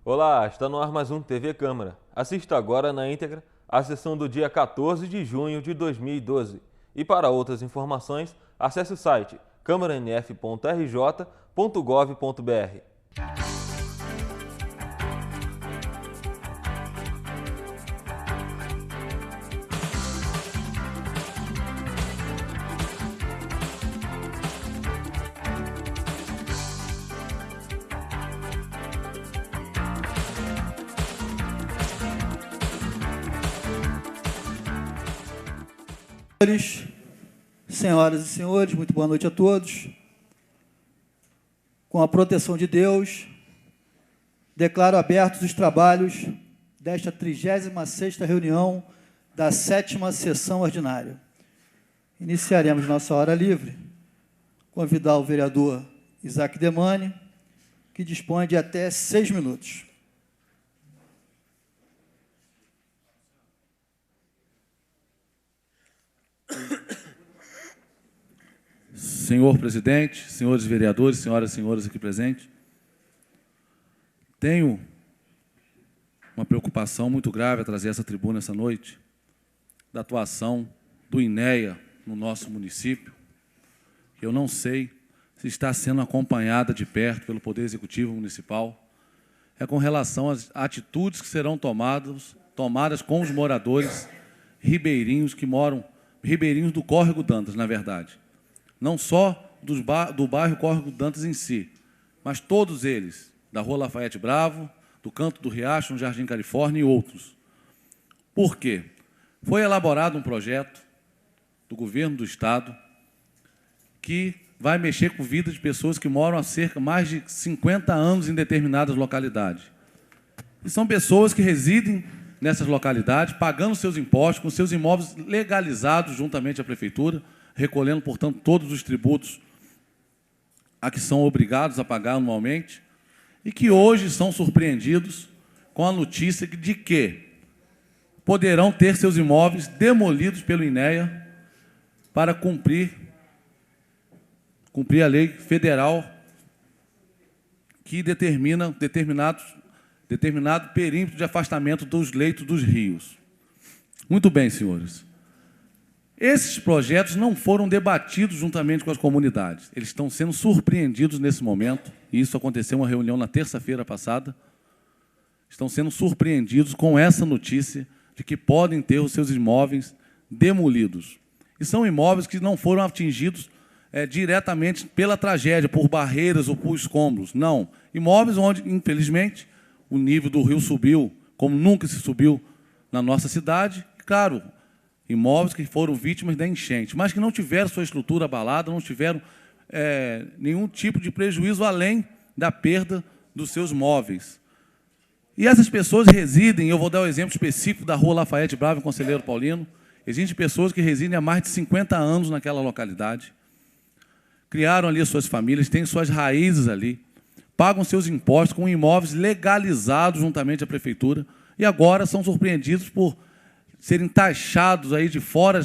Olá, está no ar mais um TV Câmara. Assista agora na íntegra a sessão do dia 14 de junho de 2012. E para outras informações, acesse o site câmaranf.rj.gov.br. Senhoras e senhores, muito boa noite a todos. Com a proteção de Deus, declaro abertos os trabalhos desta 36ª reunião da 7ª sessão ordinária. Iniciaremos nossa hora livre. Convidar o vereador Isaac Demani, que dispõe de até 6 minutos. Senhor presidente, senhores vereadores, senhoras e senhores aqui presentes, tenho uma preocupação muito grave a trazer essa tribuna essa noite, da atuação do INEA no nosso município. Eu não sei se está sendo acompanhada de perto pelo Poder Executivo Municipal, é com relação às atitudes que serão tomadas com os moradores ribeirinhos ribeirinhos do Córrego Dantas, na verdade. Não só do bairro Córrego Dantas em si, mas todos eles, da Rua Lafayette Bravo, do Canto do Riacho, no Jardim Califórnia e outros. Por quê? Foi elaborado um projeto do governo do Estado que vai mexer com a vida de pessoas que moram há mais de 50 anos em determinadas localidades. E são pessoas que residem nessas localidades, pagando seus impostos, com seus imóveis legalizados juntamente à Prefeitura, recolhendo, portanto, todos os tributos a que são obrigados a pagar anualmente, e que hoje são surpreendidos com a notícia de que poderão ter seus imóveis demolidos pelo INEA para cumprir a lei federal que determina determinado perímetro de afastamento dos leitos dos rios. Muito bem, senhores. Esses projetos não foram debatidos juntamente com as comunidades. Eles estão sendo surpreendidos nesse momento, e isso aconteceu em uma reunião na terça-feira passada. Estão sendo surpreendidos com essa notícia de que podem ter os seus imóveis demolidos. E são imóveis que não foram atingidos diretamente pela tragédia, por barreiras ou por escombros. Não. Imóveis onde, infelizmente, o nível do rio subiu, como nunca se subiu na nossa cidade. E, claro, imóveis que foram vítimas da enchente, mas que não tiveram sua estrutura abalada, não tiveram nenhum tipo de prejuízo além da perda dos seus móveis. E essas pessoas residem, eu vou dar o exemplo específico da Rua Lafayette Bravo, em Conselheiro Paulino. Existem pessoas que residem há mais de 50 anos naquela localidade, criaram ali as suas famílias, têm suas raízes ali, pagam seus impostos com imóveis legalizados juntamente à Prefeitura, e agora são surpreendidos por serem taxados aí de fora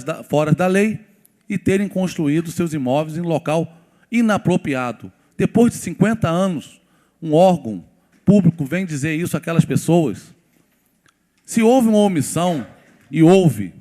da lei e terem construído seus imóveis em local inapropriado. Depois de 50 anos, um órgão público vem dizer isso àquelas pessoas. Se houve uma omissão, e houve,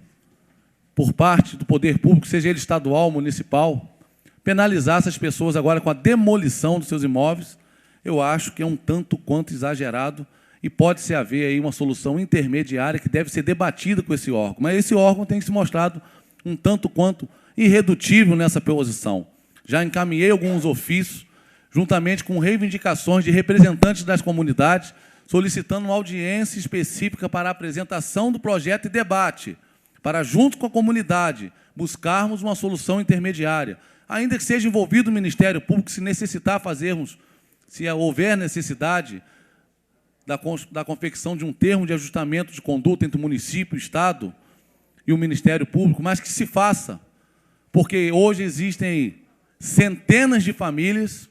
por parte do poder público, seja ele estadual ou municipal, penalizar essas pessoas agora com a demolição dos seus imóveis, eu acho que é um tanto quanto exagerado, e pode-se haver aí uma solução intermediária que deve ser debatida com esse órgão. Mas esse órgão tem se mostrado um tanto quanto irredutível nessa posição. Já encaminhei alguns ofícios, juntamente com reivindicações de representantes das comunidades, solicitando uma audiência específica para a apresentação do projeto e debate, para, junto com a comunidade, buscarmos uma solução intermediária. Ainda que seja envolvido o Ministério Público, se necessitar fazermos, se houver necessidade, da confecção de um termo de ajustamento de conduta entre o município, o Estado e o Ministério Público, mas que se faça, porque hoje existem centenas de famílias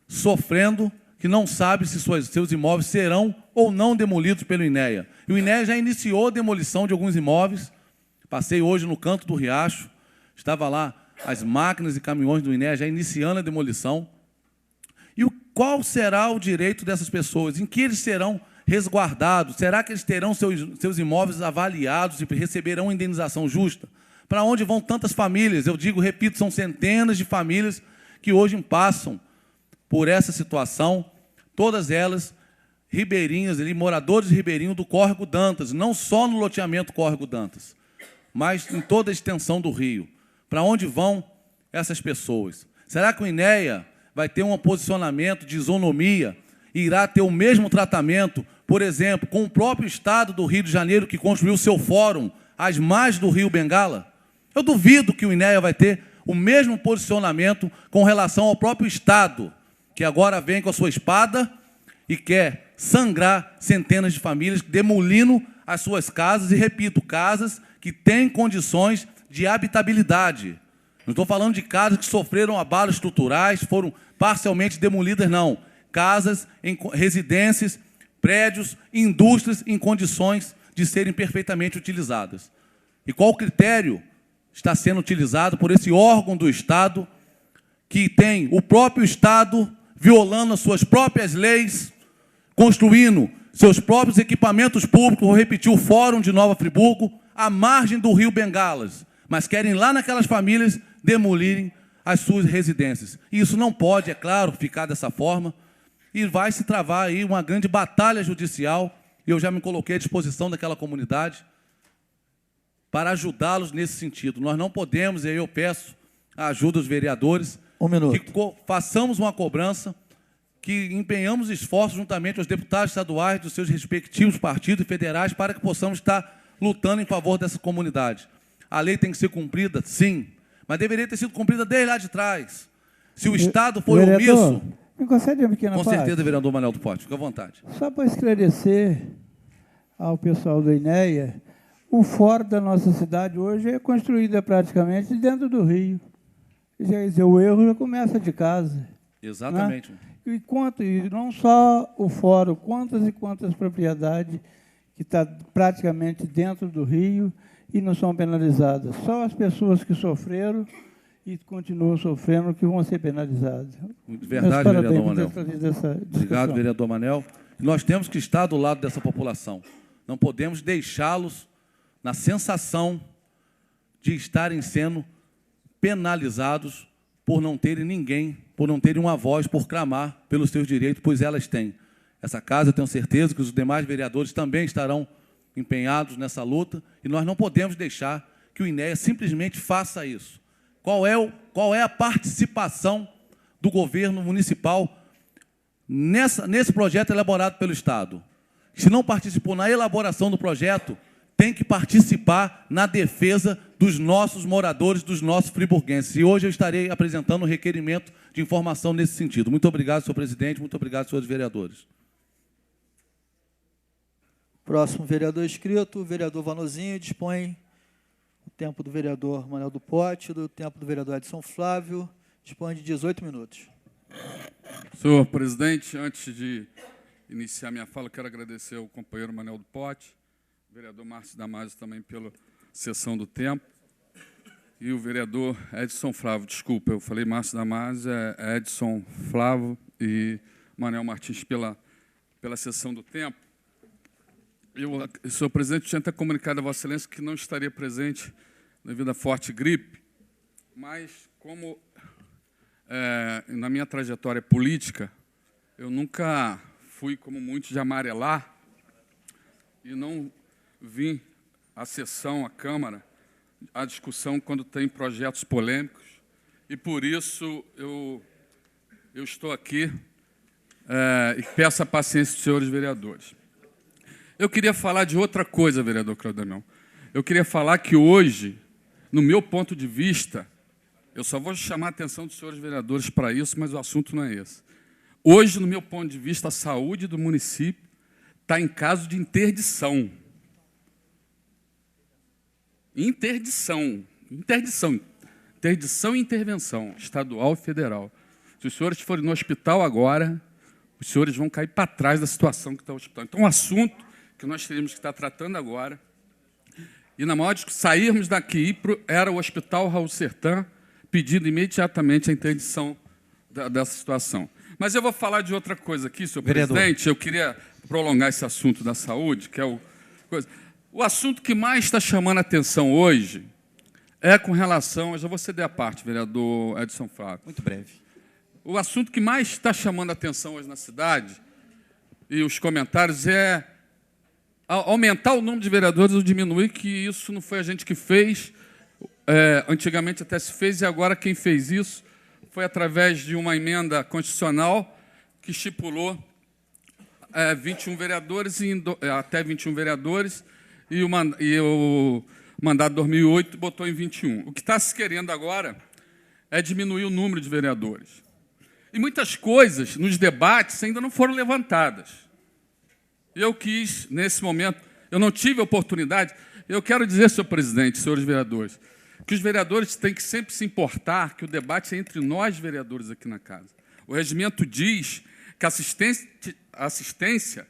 sofrendo que não sabem se seus imóveis serão ou não demolidos pelo INEA. E o INEA já iniciou a demolição de alguns imóveis. Passei hoje no Canto do Riacho, estava lá as máquinas e caminhões do INEA já iniciando a demolição. E qual será o direito dessas pessoas? Em que eles serão resguardados? Será que eles terão seus imóveis avaliados e receberão indenização justa? Para onde vão tantas famílias? Eu digo, repito, são centenas de famílias que hoje passam por essa situação, todas elas ribeirinhas, moradores ribeirinhos do Córrego Dantas, não só no loteamento Córrego Dantas, mas em toda a extensão do rio. Para onde vão essas pessoas? Será que o INEA vai ter um posicionamento de isonomia e irá ter o mesmo tratamento, por exemplo, com o próprio Estado do Rio de Janeiro, que construiu seu fórum às margens do Rio Bengala? Eu duvido que o INEA vai ter o mesmo posicionamento com relação ao próprio Estado, que agora vem com a sua espada e quer sangrar centenas de famílias, demolindo as suas casas, e, repito, casas que têm condições de habitabilidade. Não estou falando de casas que sofreram abalos estruturais, foram parcialmente demolidas, não. Casas, em residências, prédios, indústrias em condições de serem perfeitamente utilizadas. E qual critério está sendo utilizado por esse órgão do Estado, que tem o próprio Estado violando as suas próprias leis, construindo seus próprios equipamentos públicos, vou repetir, o Fórum de Nova Friburgo, à margem do Rio Bengalas, mas querem lá naquelas famílias demolirem as suas residências. E isso não pode, é claro, ficar dessa forma, e vai se travar aí uma grande batalha judicial, e eu já me coloquei à disposição daquela comunidade para ajudá-los nesse sentido. Nós não podemos, e aí eu peço a ajuda dos vereadores, que façamos uma cobrança, que empenhamos esforços juntamente aos deputados estaduais dos seus respectivos partidos federais para que possamos estar lutando em favor dessa comunidade. A lei tem que ser cumprida, sim, mas deveria ter sido cumprida desde lá de trás. Se o Estado foi omisso... Me concede uma pequena parte? Com certeza, vereador Manuel do Pote, fica à vontade. Só para esclarecer ao pessoal do INEA, o fórum da nossa cidade hoje é construído praticamente dentro do rio. Quer dizer, o erro já começa de casa. Exatamente. Né? E não só o fórum, quantas e quantas propriedades que estão praticamente dentro do rio e não são penalizadas. Só as pessoas que sofreram e continuam sofrendo que vão ser penalizadas. Verdade, vereador Manel. Obrigado, vereador Manel. Nós temos que estar do lado dessa população. Não podemos deixá-los na sensação de estarem sendo penalizados por não terem ninguém, por não terem uma voz, por clamar pelos seus direitos, pois elas têm. Essa casa, eu tenho certeza que os demais vereadores também estarão empenhados nessa luta, e nós não podemos deixar que o INEA simplesmente faça isso. Qual é a participação do governo municipal nesse projeto elaborado pelo Estado? Se não participou na elaboração do projeto, tem que participar na defesa dos nossos moradores, dos nossos friburguenses. E hoje eu estarei apresentando um requerimento de informação nesse sentido. Muito obrigado, senhor presidente, muito obrigado, senhores vereadores. Próximo vereador inscrito, o vereador Vanozinho, dispõe o tempo do vereador Manuel do Pote, do tempo do vereador Edson Flávio, dispõe de 18 minutos. Senhor presidente, antes de iniciar minha fala, quero agradecer ao companheiro Manuel do Pote, o vereador Márcio Damasio também pela cessão do tempo, e o vereador Edson Flávio, desculpa, eu falei Márcio Damasio, é Edson Flávio e Manuel Martins pela cessão do tempo. Senhor presidente, tinha até comunicado a Vossa Excelência que não estaria presente devido à forte gripe, mas como na minha trajetória política, eu nunca fui, como muitos, de amarelar e não vim à sessão, à Câmara, à discussão quando tem projetos polêmicos, e por isso eu estou aqui e peço a paciência dos senhores vereadores. Eu queria falar de outra coisa, vereador Claudemir. Eu queria falar que hoje, no meu ponto de vista, eu só vou chamar a atenção dos senhores vereadores para isso, mas o assunto não é esse. Hoje, no meu ponto de vista, a saúde do município está em caso de interdição. Interdição e intervenção, estadual e federal. Se os senhores forem no hospital agora, os senhores vão cair para trás da situação que está o hospital. Então, o assunto que nós teríamos que estar tratando agora, e na hora de sairmos daqui, era o Hospital Raul Sertã, pedindo imediatamente a interdição dessa situação. Mas eu vou falar de outra coisa aqui, senhor presidente. Eu queria prolongar esse assunto da saúde, que é o assunto que mais está chamando a atenção hoje é com relação... Eu já vou ceder a parte, vereador Edson Flávio. Muito breve. O assunto que mais está chamando a atenção hoje na cidade, e os comentários, é aumentar o número de vereadores ou diminuir, que isso não foi a gente que fez, antigamente até se fez, e agora quem fez isso foi através de uma emenda constitucional que estipulou 21 vereadores, até 21 vereadores, e o mandato de 2008 botou em 21. O que está se querendo agora é diminuir o número de vereadores. E muitas coisas nos debates ainda não foram levantadas. Eu quis, nesse momento, eu não tive a oportunidade. Eu quero dizer, senhor presidente, senhores vereadores, que os vereadores têm que sempre se importar que o debate é entre nós, vereadores, aqui na casa. O regimento diz que a assistência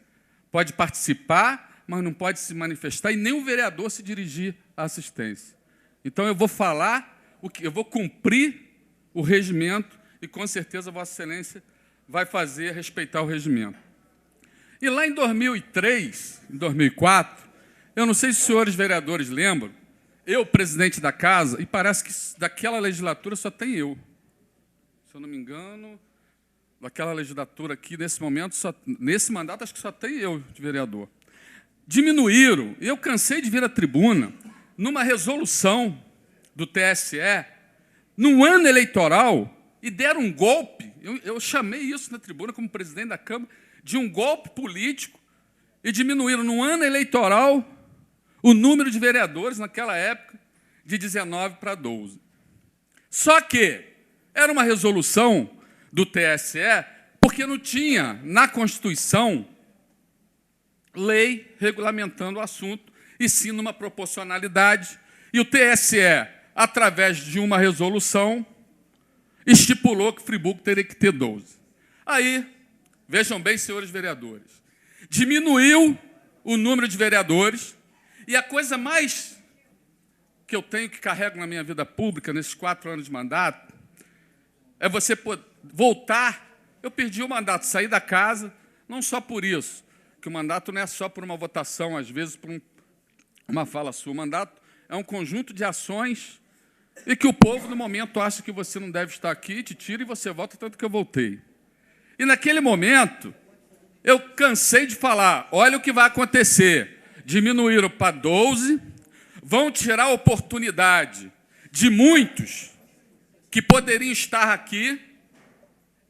pode participar, mas não pode se manifestar, e nem o vereador se dirigir à assistência. Então, eu vou falar, eu vou cumprir o regimento, e, com certeza, Vossa Excelência vai fazer respeitar o regimento. E lá em 2003, em 2004, eu não sei se os senhores vereadores lembram, eu, presidente da casa, e parece que daquela legislatura só tem eu. Se eu não me engano, daquela legislatura aqui, nesse momento, nesse mandato, acho que só tem eu de vereador. Diminuíram, eu cansei de vir à tribuna, numa resolução do TSE, num ano eleitoral, e deram um golpe, eu chamei isso na tribuna como presidente da Câmara, de um golpe político, e diminuíram, no ano eleitoral, o número de vereadores, naquela época, de 19 para 12. Só que era uma resolução do TSE, porque não tinha, na Constituição, lei regulamentando o assunto, e sim numa proporcionalidade. E o TSE, através de uma resolução, estipulou que Friburgo teria que ter 12. Aí, vejam bem, senhores vereadores, diminuiu o número de vereadores, e a coisa mais que eu tenho, que carrego na minha vida pública, nesses 4 anos de mandato, é você voltar. Eu perdi o mandato, saí da casa, não só por isso, que o mandato não é só por uma votação, às vezes por uma fala sua. O mandato é um conjunto de ações e que o povo, no momento, acha que você não deve estar aqui, te tira e você volta, tanto que eu voltei. E, naquele momento, eu cansei de falar, olha o que vai acontecer. Diminuíram para 12, vão tirar a oportunidade de muitos que poderiam estar aqui,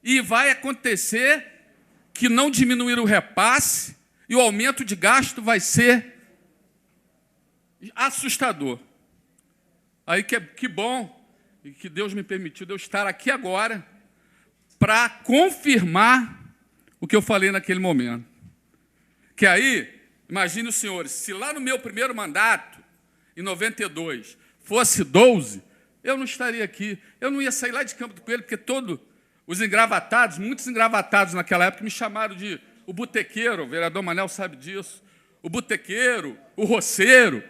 e vai acontecer que não diminuir o repasse e o aumento de gasto vai ser assustador. Aí que bom, e que Deus me permitiu eu estar aqui agora para confirmar o que eu falei naquele momento. Que aí, imagine os senhores, se lá no meu primeiro mandato, em 92, fosse 12, eu não estaria aqui. Eu não ia sair lá de Campo do Coelho, porque todos os engravatados, muitos engravatados naquela época, me chamaram de o botequeiro, o vereador Manel sabe disso, o botequeiro, o roceiro.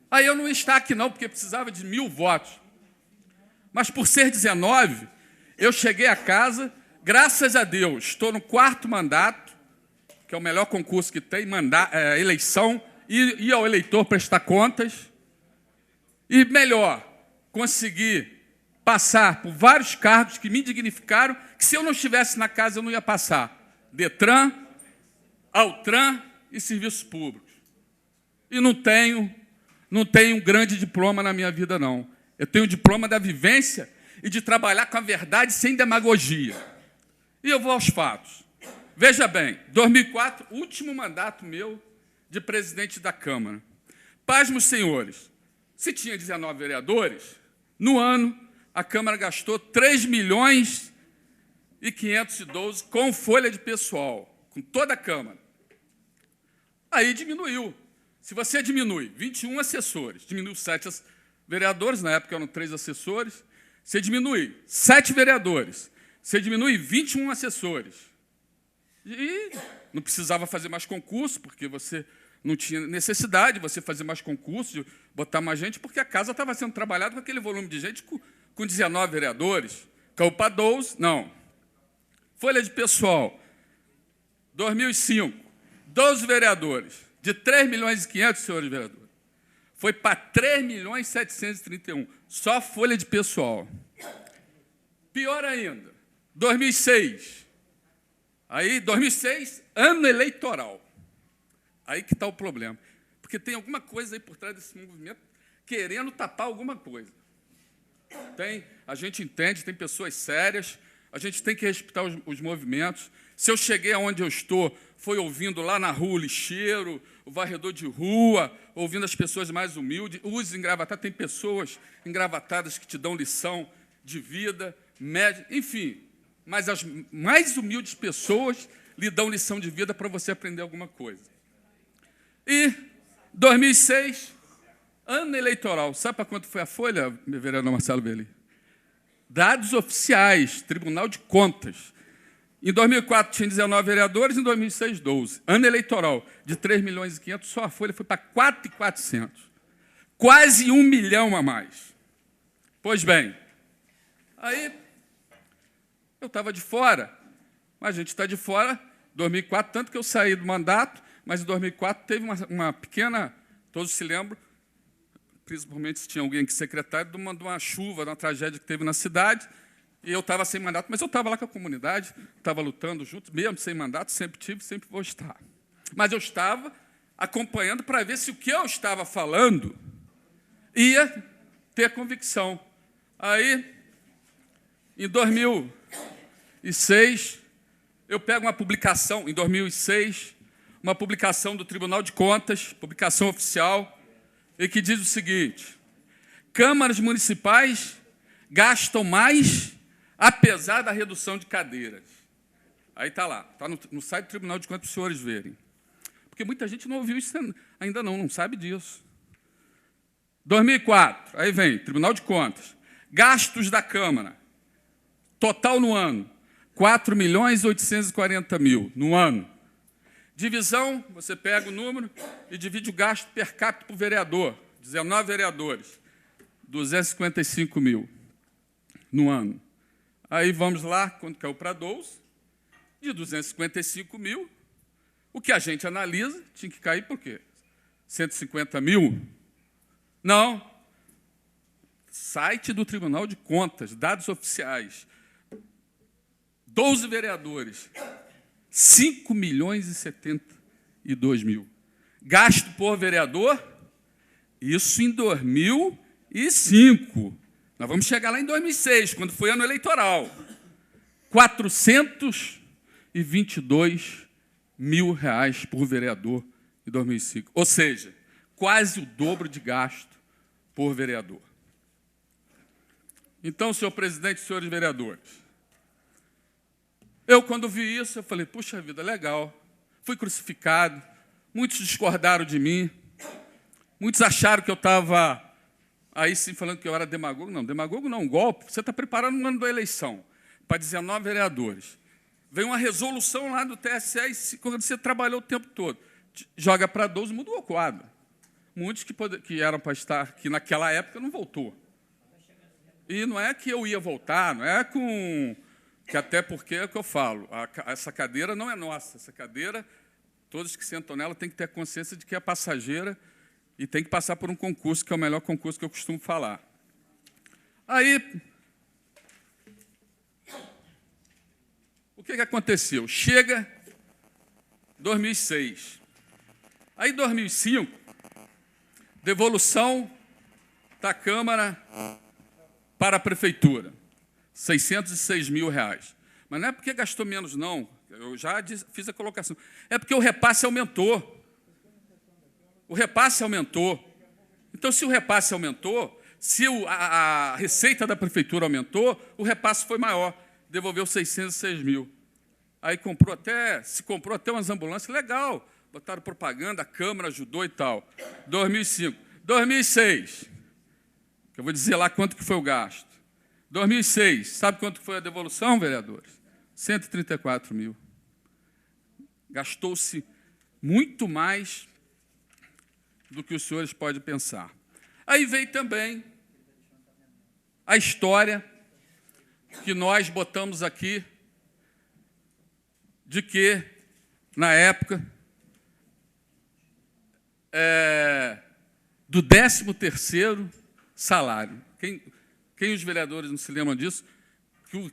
Aí eu não ia estar aqui não, porque precisava de 1000 votos. Mas por ser 19, eu cheguei a casa, graças a Deus, estou no 4º mandato, que é o melhor concurso que tem, eleição, ir ao eleitor prestar contas, e melhor, consegui passar por vários cargos que me dignificaram, que se eu não estivesse na casa eu não ia passar. Detran, Altran e serviços públicos. E não tenho grande diploma na minha vida, não. Eu tenho o diploma da vivência e de trabalhar com a verdade sem demagogia. E eu vou aos fatos. Veja bem, 2004, último mandato meu de presidente da Câmara. Pasmos, senhores, se tinha 19 vereadores, no ano a Câmara gastou 3.512.000 com folha de pessoal, com toda a Câmara. Aí diminuiu. Se você diminui 21 assessores, diminuiu 7 vereadores, na época eram 3 assessores, você diminui 7 vereadores, você diminui 21 assessores. E não precisava fazer mais concurso, porque você não tinha necessidade de você fazer mais concurso, de botar mais gente, porque a casa estava sendo trabalhada com aquele volume de gente, com 19 vereadores. Caiu para 12, não. Folha de pessoal, 2005, 12 vereadores, de 3 milhões e 500, senhores vereadores, foi para 3 milhões e 731, só folha de pessoal. Pior ainda, 2006, aí 2006, ano eleitoral. Aí que está o problema, porque tem alguma coisa aí por trás desse movimento querendo tapar alguma coisa. A gente entende, tem pessoas sérias, a gente tem que respeitar os movimentos. Se eu cheguei aonde eu estou, foi ouvindo lá na rua o lixeiro, o varredor de rua, ouvindo as pessoas mais humildes, os engravatados, tem pessoas engravatadas que te dão lição de vida, média, enfim, mas as mais humildes pessoas lhe dão lição de vida para você aprender alguma coisa. E 2006, ano eleitoral, sabe para quanto foi a folha, meu vereador Marcelo Belli? Dados oficiais, Tribunal de Contas. Em 2004 tinha 19 vereadores, em 2006, 12. Ano eleitoral, de 3 milhões e 500, só a folha foi para 4.400. Quase 1 milhão a mais. Pois bem, aí eu estava de fora, mas a gente está de fora, 2004, tanto que eu saí do mandato, mas em 2004 teve uma pequena, todos se lembram, principalmente se tinha alguém que secretário, de uma chuva, de uma tragédia que teve na cidade, e eu estava sem mandato, mas eu estava lá com a comunidade, estava lutando junto, mesmo sem mandato, sempre tive, sempre vou estar. Mas eu estava acompanhando para ver se o que eu estava falando ia ter convicção. Aí, em 2006, eu pego uma publicação, em 2006, uma publicação do Tribunal de Contas, publicação oficial, e que diz o seguinte: câmaras municipais gastam mais apesar da redução de cadeiras. Aí está lá, está no site do Tribunal de Contas para os senhores verem. Porque muita gente não ouviu isso ainda não sabe disso. 2004, aí vem, Tribunal de Contas. Gastos da Câmara, total no ano, 4.840.000 no ano. Divisão, você pega o número e divide o gasto per capita por vereador, 19 vereadores, 255.000 no ano. Aí vamos lá, quando caiu para 12, de 255.000, o que a gente analisa tinha que cair por quê? 150.000? Não. Site do Tribunal de Contas, dados oficiais. 12 vereadores, 5.072.000. Gasto por vereador, isso em 2005. Nós vamos chegar lá em 2006, quando foi ano eleitoral. 422.000 reais por vereador em 2005. Ou seja, quase o dobro de gasto por vereador. Então, senhor presidente e senhores vereadores, eu, quando vi isso, eu falei, puxa vida, legal. Fui crucificado, muitos discordaram de mim, muitos acharam que eu estava aí sim falando que eu era demagogo. Não, demagogo não, golpe. Você está preparando um ano da eleição para 19 vereadores. Vem uma resolução lá do TSE, quando você trabalhou o tempo todo, joga para 12, mudou o quadro. Muitos que eram para estar aqui naquela época não voltou. E não é que eu ia voltar, não é com... que até porque é o que eu falo, essa cadeira não é nossa, essa cadeira, todos que sentam nela têm que ter consciência de que é passageira e tem que passar por um concurso, que é o melhor concurso que eu costumo falar. Aí, o que aconteceu? Chega 2006. Aí, 2005, devolução da Câmara para a Prefeitura, R$ 606.000. Mas não é porque gastou menos, não. Eu já fiz a colocação. É porque o repasse aumentou. O repasse aumentou. Então, se o repasse aumentou, se a receita da Prefeitura aumentou, o repasse foi maior. Devolveu 606.000. Aí se comprou até umas ambulâncias, legal. Botaram propaganda, a Câmara ajudou e tal. 2005. 2006. Eu vou dizer lá quanto que foi o gasto. 2006, sabe quanto foi a devolução, vereadores? 134.000. Gastou-se muito mais do que os senhores podem pensar. Aí veio também a história que nós botamos aqui de que, na época, do 13º salário. Quem os vereadores não se lembram disso?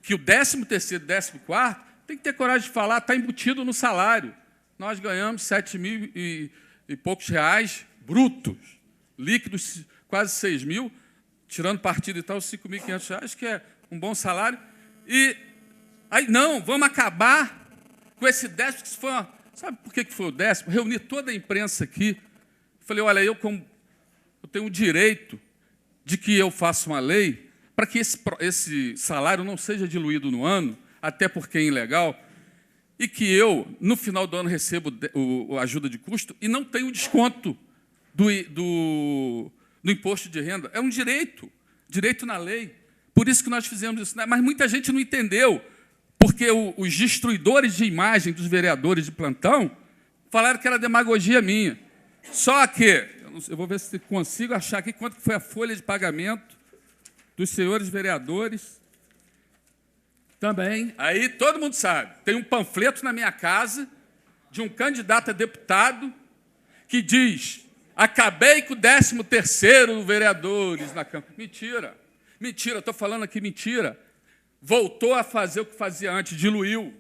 Que o 13º e 14º tem que ter coragem de falar, está embutido no salário. Nós ganhamos 7 mil e poucos reais brutos, líquidos quase 6 mil, tirando partido e tal, 5.500 reais, que é um bom salário. E aí, não, vamos acabar com esse 10º, que foi uma... Sabe por que foi o 10º? Reuni toda a imprensa aqui. Falei, olha, eu tenho o direito de que eu faça uma lei para que esse salário não seja diluído no ano, até porque é ilegal, e que eu, no final do ano, recebo a ajuda de custo e não tenho desconto do imposto de renda. É um direito na lei. Por isso que nós fizemos isso. Mas muita gente não entendeu, porque os destruidores de imagem dos vereadores de plantão falaram que era demagogia minha. Só que, eu vou ver se consigo achar aqui quanto foi a folha de pagamento dos senhores vereadores. Também, aí todo mundo sabe, tem um panfleto na minha casa de um candidato a deputado que diz: acabei com o 13º vereadores na Câmara. Mentira, mentira, estou falando aqui mentira. Voltou a fazer o que fazia antes, diluiu.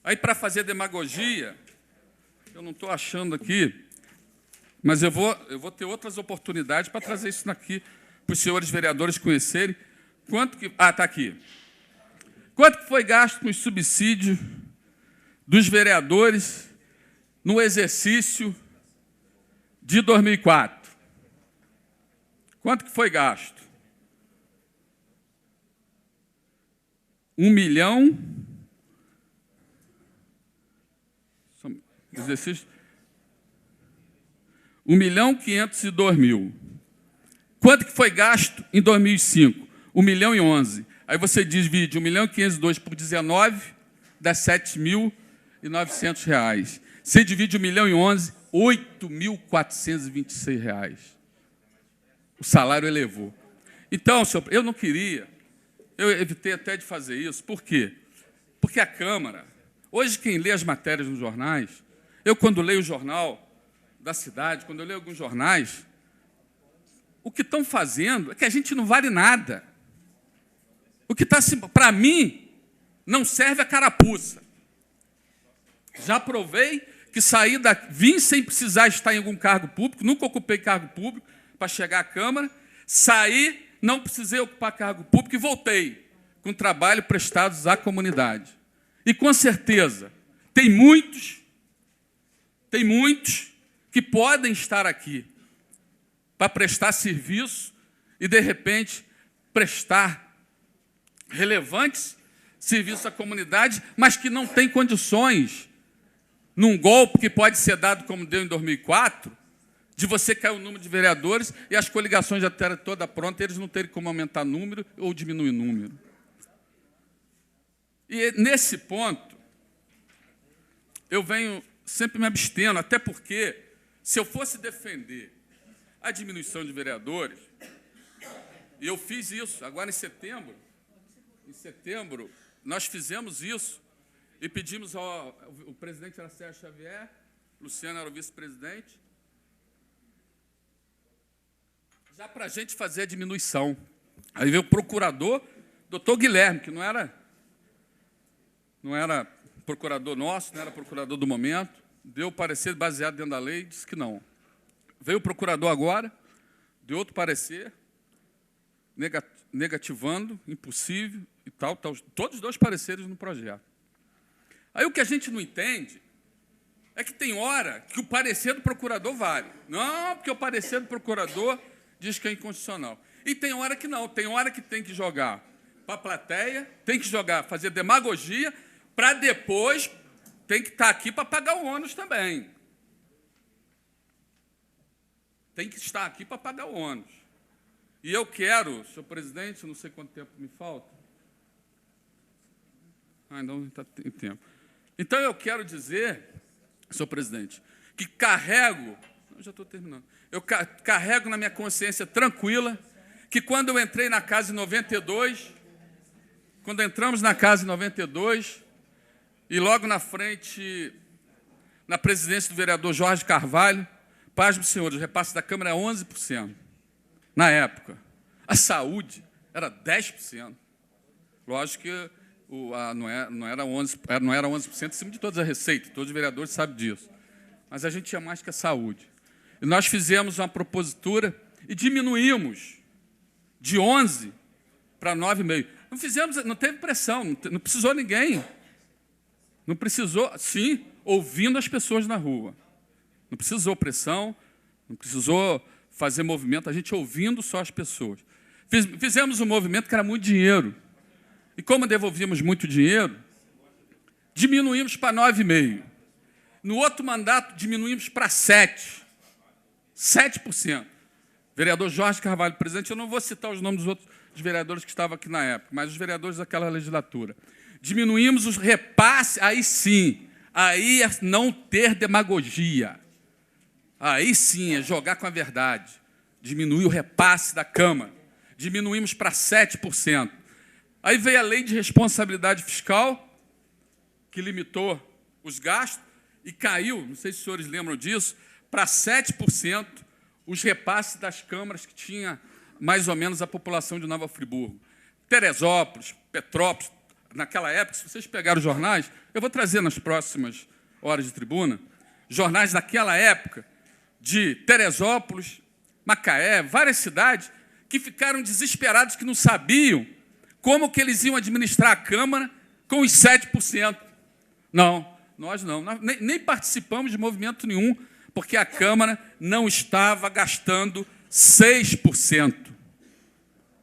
Aí, para fazer demagogia, eu não estou achando aqui, mas eu vou ter outras oportunidades para trazer isso aqui para os senhores vereadores conhecerem. Quanto que... Ah, está aqui. Quanto que foi gasto com os subsídios dos vereadores no exercício de 2004? Quanto que foi gasto? 1 milhão... Exercício... 1.502.000. Quanto que foi gasto em 2005? 1.011.000. Aí você divide 1.502.000 por 19, dá R$ 7.900. Você divide 1.011.000, R$ 8.426. O salário elevou. Então, senhor, eu não queria, eu evitei até de fazer isso. Por quê? Porque a Câmara, hoje quem lê as matérias nos jornais, eu quando leio o jornal da cidade, quando eu leio alguns jornais, o que estão fazendo é que a gente não vale nada. O que está, para mim, não serve a carapuça. Já provei que vim sem precisar estar em algum cargo público, nunca ocupei cargo público para chegar à Câmara, saí, não precisei ocupar cargo público e voltei com trabalho prestados à comunidade. E, com certeza, tem muitos que podem estar aqui para prestar serviço e, de repente, prestar relevantes serviços à comunidade, mas que não têm condições, num golpe que pode ser dado, como deu em 2004, de você cair o número de vereadores e as coligações já terem toda pronta, eles não terem como aumentar número ou diminuir número. E, nesse ponto, eu venho sempre me abstendo, até porque, se eu fosse defender a diminuição de vereadores, e eu fiz isso agora em setembro, nós fizemos isso e pedimos o presidente era Sérgio Xavier, Luciano era o vice-presidente, já para a gente fazer a diminuição. Aí veio o procurador, doutor Guilherme, que não era procurador nosso, não era procurador do momento, deu parecer baseado dentro da lei, disse que não. Veio o procurador agora, deu outro parecer, negativando, impossível e tal, todos os dois pareceres no projeto. Aí o que a gente não entende é que tem hora que o parecer do procurador vale. Não, porque o parecer do procurador diz que é inconstitucional. E tem hora que não, tem hora que tem que jogar para a plateia, tem que jogar, fazer demagogia, para depois tem que estar aqui para pagar o ônus também. Tem que estar aqui para pagar o ônus. E eu quero, senhor presidente, não sei quanto tempo me falta. Não está em tempo. Então, eu quero dizer, senhor presidente, que carrego, já estou terminando, eu carrego na minha consciência tranquila que quando eu entrei na casa em 92, quando entramos na casa em 92, E logo na frente, na presidência do vereador Jorge Carvalho, pasme, senhores, o repasse da Câmara é 11%. Na época. A saúde era 10%. Lógico que não era 11% em cima de todas as receitas, todos os vereadores sabem disso. Mas a gente tinha mais que a saúde. E nós fizemos uma propositura e diminuímos de 11 para 9,5. Não fizemos, não teve pressão, não precisou ninguém. Não precisou, sim, ouvindo as pessoas na rua. Não precisou pressão, não precisou fazer movimento, a gente ouvindo só as pessoas. Fizemos um movimento que era muito dinheiro. E como devolvíamos muito dinheiro, diminuímos para 9,5%. No outro mandato, diminuímos para 7%. 7%. Vereador Jorge Carvalho, presidente, eu não vou citar os nomes dos outros vereadores que estavam aqui na época, mas os vereadores daquela legislatura. Diminuímos os repasses, aí sim, aí é não ter demagogia. Aí sim, é jogar com a verdade. Diminuir o repasse da Câmara. Diminuímos para 7%. Aí veio a lei de responsabilidade fiscal, que limitou os gastos, e caiu, não sei se os senhores lembram disso, para 7% os repasses das câmaras que tinha mais ou menos a população de Nova Friburgo. Teresópolis, Petrópolis, naquela época, se vocês pegarem os jornais, eu vou trazer nas próximas horas de tribuna, jornais daquela época, de Teresópolis, Macaé, várias cidades, que ficaram desesperados, que não sabiam como que eles iam administrar a Câmara com os 7%. Não, nós não. Nós nem participamos de movimento nenhum, porque a Câmara não estava gastando 6%.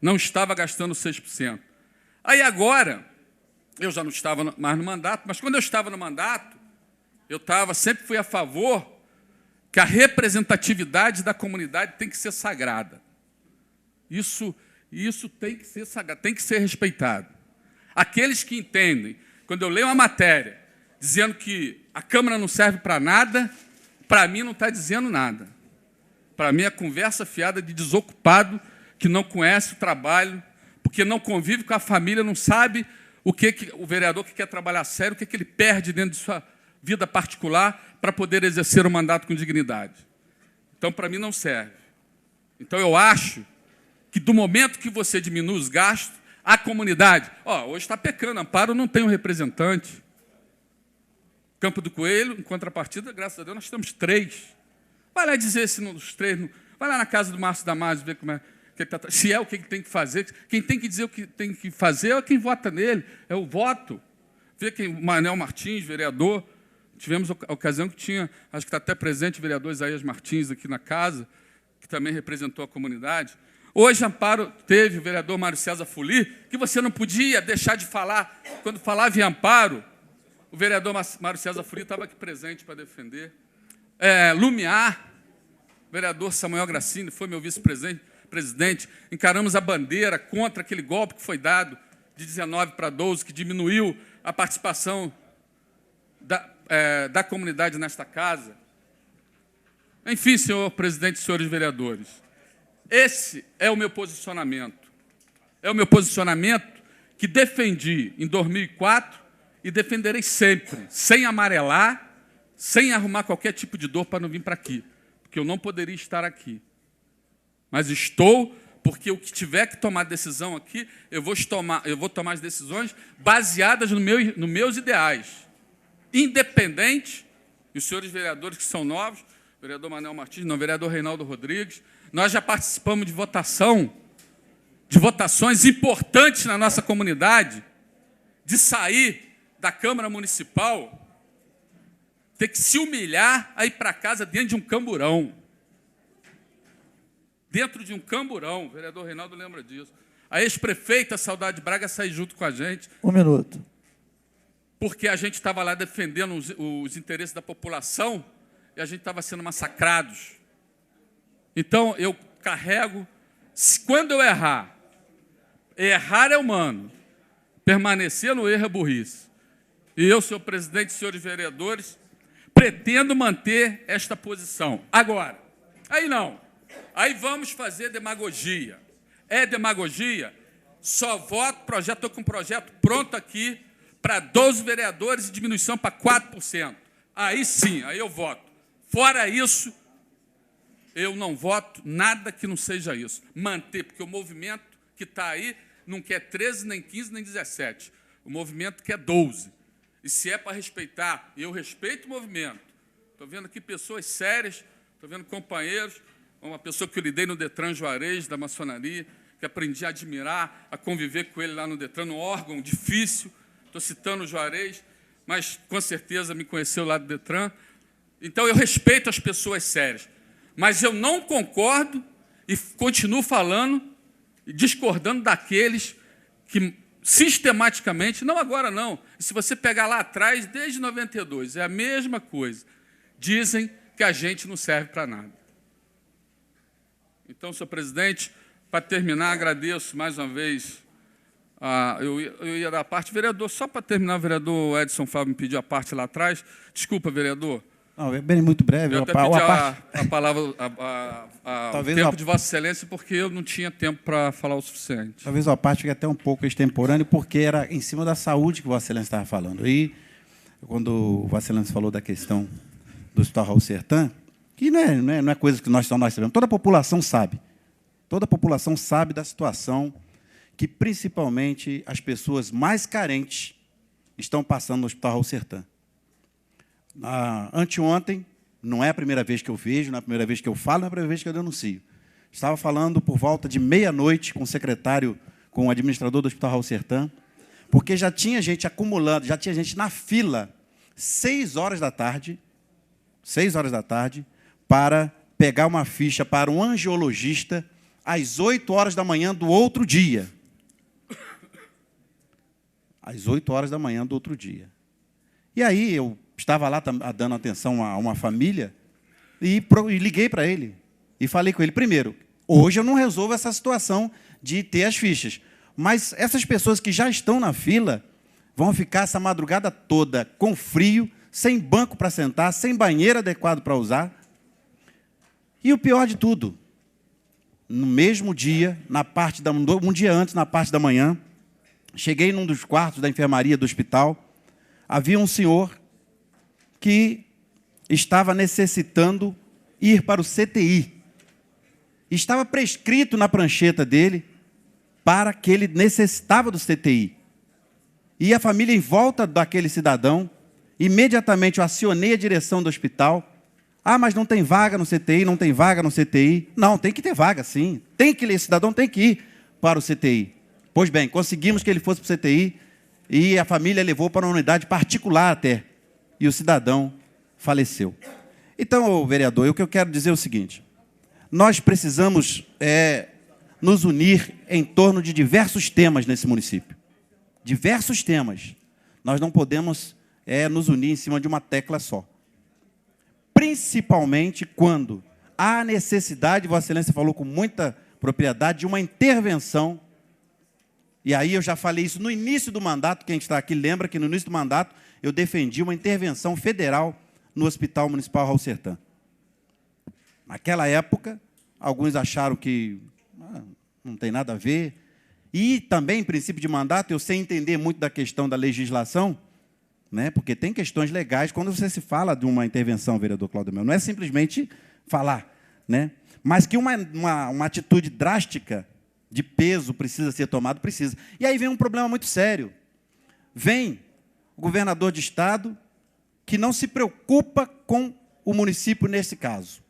Não estava gastando 6%. Aí agora, eu já não estava mais no mandato, mas quando eu estava no mandato, sempre fui a favor que a representatividade da comunidade tem que ser sagrada. Isso tem que ser sagrado, tem que ser respeitado. Aqueles que entendem, quando eu leio uma matéria dizendo que a Câmara não serve para nada, para mim não está dizendo nada. Para mim é conversa fiada de desocupado que não conhece o trabalho, porque não convive com a família, não sabe o vereador que quer trabalhar sério, o que ele perde dentro de sua vida particular para poder exercer o mandato com dignidade. Então, para mim, não serve. Então, eu acho que, do momento que você diminui os gastos, a comunidade... hoje está pecando, Amparo não tem um representante. Campo do Coelho, em contrapartida, graças a Deus, nós temos 3. Vai lá dizer se os 3... Vai lá na casa do Márcio Damasio ver como é que ele está... Se é o que ele tem que fazer. Quem tem que dizer o que tem que fazer é quem vota nele. É o voto. Vê quem... Manel Martins, vereador... Tivemos a ocasião que tinha, acho que está até presente, o vereador Isaías Martins aqui na casa, que também representou a comunidade. Hoje, Amparo teve o vereador Mário César Fuli, que você não podia deixar de falar. Quando falava em Amparo, o vereador Mário César Fuli estava aqui presente para defender. Lumiar, o vereador Samuel Gracini, foi meu vice-presidente, encaramos a bandeira contra aquele golpe que foi dado de 19 para 12, que diminuiu a participação da comunidade nesta casa. Enfim, senhor presidente e senhores vereadores, esse é o meu posicionamento. É o meu posicionamento que defendi em 2004 e defenderei sempre, sem amarelar, sem arrumar qualquer tipo de dor para não vir para aqui, porque eu não poderia estar aqui. Mas estou, porque o que tiver que tomar decisão aqui, eu vou tomar as decisões baseadas nos meus ideais. Independente, e os senhores vereadores que são novos, vereador Manel Martins, não, vereador Reinaldo Rodrigues, nós já participamos de votações importantes na nossa comunidade, de sair da Câmara Municipal, ter que se humilhar a ir para casa dentro de um camburão. Dentro de um camburão, o vereador Reinaldo lembra disso. A ex-prefeita Saudade Braga saiu junto com a gente. 1 minuto. Porque a gente estava lá defendendo os interesses da população e a gente estava sendo massacrados. Então, eu carrego... Quando eu errar é humano, permanecer no erro é burrice. E eu, senhor presidente e senhores vereadores, pretendo manter esta posição. Agora, aí não. Aí vamos fazer demagogia. É demagogia? Só voto, estou com um projeto pronto aqui, para 12 vereadores e diminuição para 4%. Aí sim, aí eu voto. Fora isso, eu não voto nada que não seja isso. Manter, porque o movimento que está aí não quer 13, nem 15, nem 17. O movimento quer 12. E se é para respeitar, eu respeito o movimento. Estou vendo aqui pessoas sérias, estou vendo companheiros, uma pessoa que eu lidei no Detran Juarez, da maçonaria, que aprendi a admirar, a conviver com ele lá no Detran, num órgão difícil. Estou citando o Juarez, mas com certeza me conheceu lá do Detran. Então, eu respeito as pessoas sérias. Mas eu não concordo e continuo falando e discordando daqueles que sistematicamente, não agora não, se você pegar lá atrás, desde 92, é a mesma coisa, dizem que a gente não serve para nada. Então, senhor presidente, para terminar, agradeço mais uma vez, eu ia dar a parte, vereador, só para terminar, o vereador Edson Fábio me pediu a parte lá atrás, desculpa, vereador. Não, bem, muito breve. Eu até pedi a palavra, o tempo de Vossa Excelência, porque eu não tinha tempo para falar o suficiente. Talvez a parte fique até um pouco extemporânea, porque era em cima da saúde que Vossa Excelência estava falando. E, quando Vossa Excelência falou da questão do Hospital Raul Sertã, que não é coisa que nós sabemos, toda a população sabe. Toda a população sabe da situação que, principalmente, as pessoas mais carentes estão passando no Hospital Raul Sertã. Anteontem, não é a primeira vez que eu vejo, não é a primeira vez que eu falo, não é a primeira vez que eu denuncio. Estava falando por volta de meia-noite com o secretário, com o administrador do Hospital Raul Sertã, porque já tinha gente acumulando, já tinha gente na fila, 6 horas da tarde, para pegar uma ficha para um angiologista às 8 horas da manhã do outro dia. Às 8 horas da manhã do outro dia. E aí eu estava lá dando atenção a uma família e liguei para ele e falei com ele, primeiro, hoje eu não resolvo essa situação de ter as fichas, mas essas pessoas que já estão na fila vão ficar essa madrugada toda com frio, sem banco para sentar, sem banheiro adequado para usar. E o pior de tudo, no mesmo dia, um dia antes, na parte da manhã, cheguei num dos quartos da enfermaria do hospital, havia um senhor que estava necessitando ir para o CTI. Estava prescrito na prancheta dele para que ele necessitava do CTI. E a família em volta daquele cidadão, imediatamente eu acionei a direção do hospital. Mas não tem vaga no CTI, não tem vaga no CTI. Não, tem que ter vaga, sim. Esse cidadão tem que ir para o CTI. Pois bem, conseguimos que ele fosse para o CTI e a família levou para uma unidade particular até. E o cidadão faleceu. Então, vereador, o que eu quero dizer é o seguinte, nós precisamos nos unir em torno de diversos temas nesse município. Diversos temas. Nós não podemos nos unir em cima de uma tecla só. Principalmente quando há necessidade, Vossa Excelência falou com muita propriedade, de uma intervenção. E aí eu já falei isso no início do mandato, quem está aqui lembra que no início do mandato eu defendi uma intervenção federal no Hospital Municipal Raul Sertã. Naquela época, alguns acharam que não tem nada a ver. E também, em princípio de mandato, eu sei entender muito da questão da legislação, né? Porque tem questões legais quando você se fala de uma intervenção, vereador Cláudio Melo. Não é simplesmente falar, né? Mas que uma atitude drástica, de peso, precisa ser tomada, precisa. E aí vem um problema muito sério. Vem o governador de Estado que não se preocupa com o município nesse caso.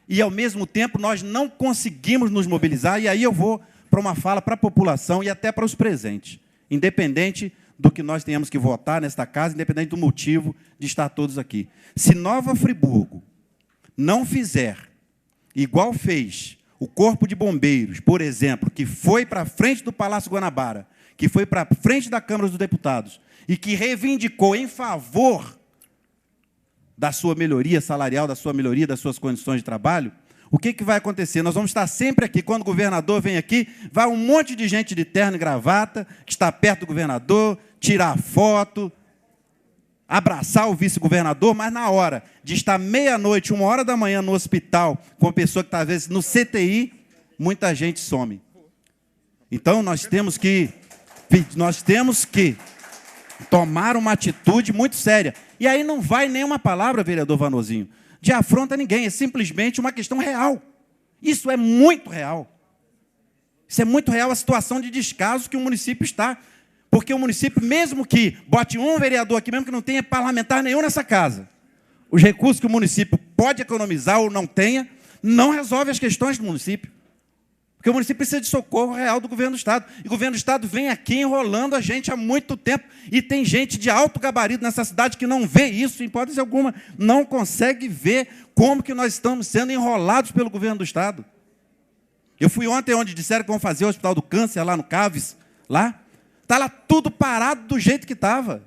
E, ao mesmo tempo, nós não conseguimos nos mobilizar, e aí eu vou para uma fala para a população e até para os presentes, independente do que nós tenhamos que votar nesta casa, independente do motivo de estar todos aqui. Se Nova Friburgo não fizer igual fez o Corpo de Bombeiros, por exemplo, que foi para frente do Palácio Guanabara, que foi para frente da Câmara dos Deputados e que reivindicou em favor da sua melhoria salarial, da sua melhoria das suas condições de trabalho, o que vai acontecer? Nós vamos estar sempre aqui. Quando o governador vem aqui, vai um monte de gente de terno e gravata, que está perto do governador, tirar foto, abraçar o vice-governador, mas na hora de estar meia-noite, 1h da manhã no hospital, com a pessoa que está, às vezes, no CTI, muita gente some. Então, nós temos que Tomaram uma atitude muito séria. E aí não vai nenhuma palavra, vereador Vanozinho, de afronta a ninguém. É simplesmente uma questão real. Isso é muito real. Isso é muito real, a situação de descaso que o município está. Porque o município, mesmo que bote um vereador aqui, mesmo que não tenha parlamentar nenhum nessa casa, os recursos que o município pode economizar ou não tenha, não resolve as questões do município. Porque o município precisa de socorro real do governo do Estado. E o governo do Estado vem aqui enrolando a gente há muito tempo. E tem gente de alto gabarito nessa cidade que não vê isso, em hipótese alguma, não consegue ver como que nós estamos sendo enrolados pelo governo do Estado. Eu fui ontem onde disseram que vão fazer o Hospital do Câncer, lá no Caves, lá. Está lá tudo parado do jeito que estava.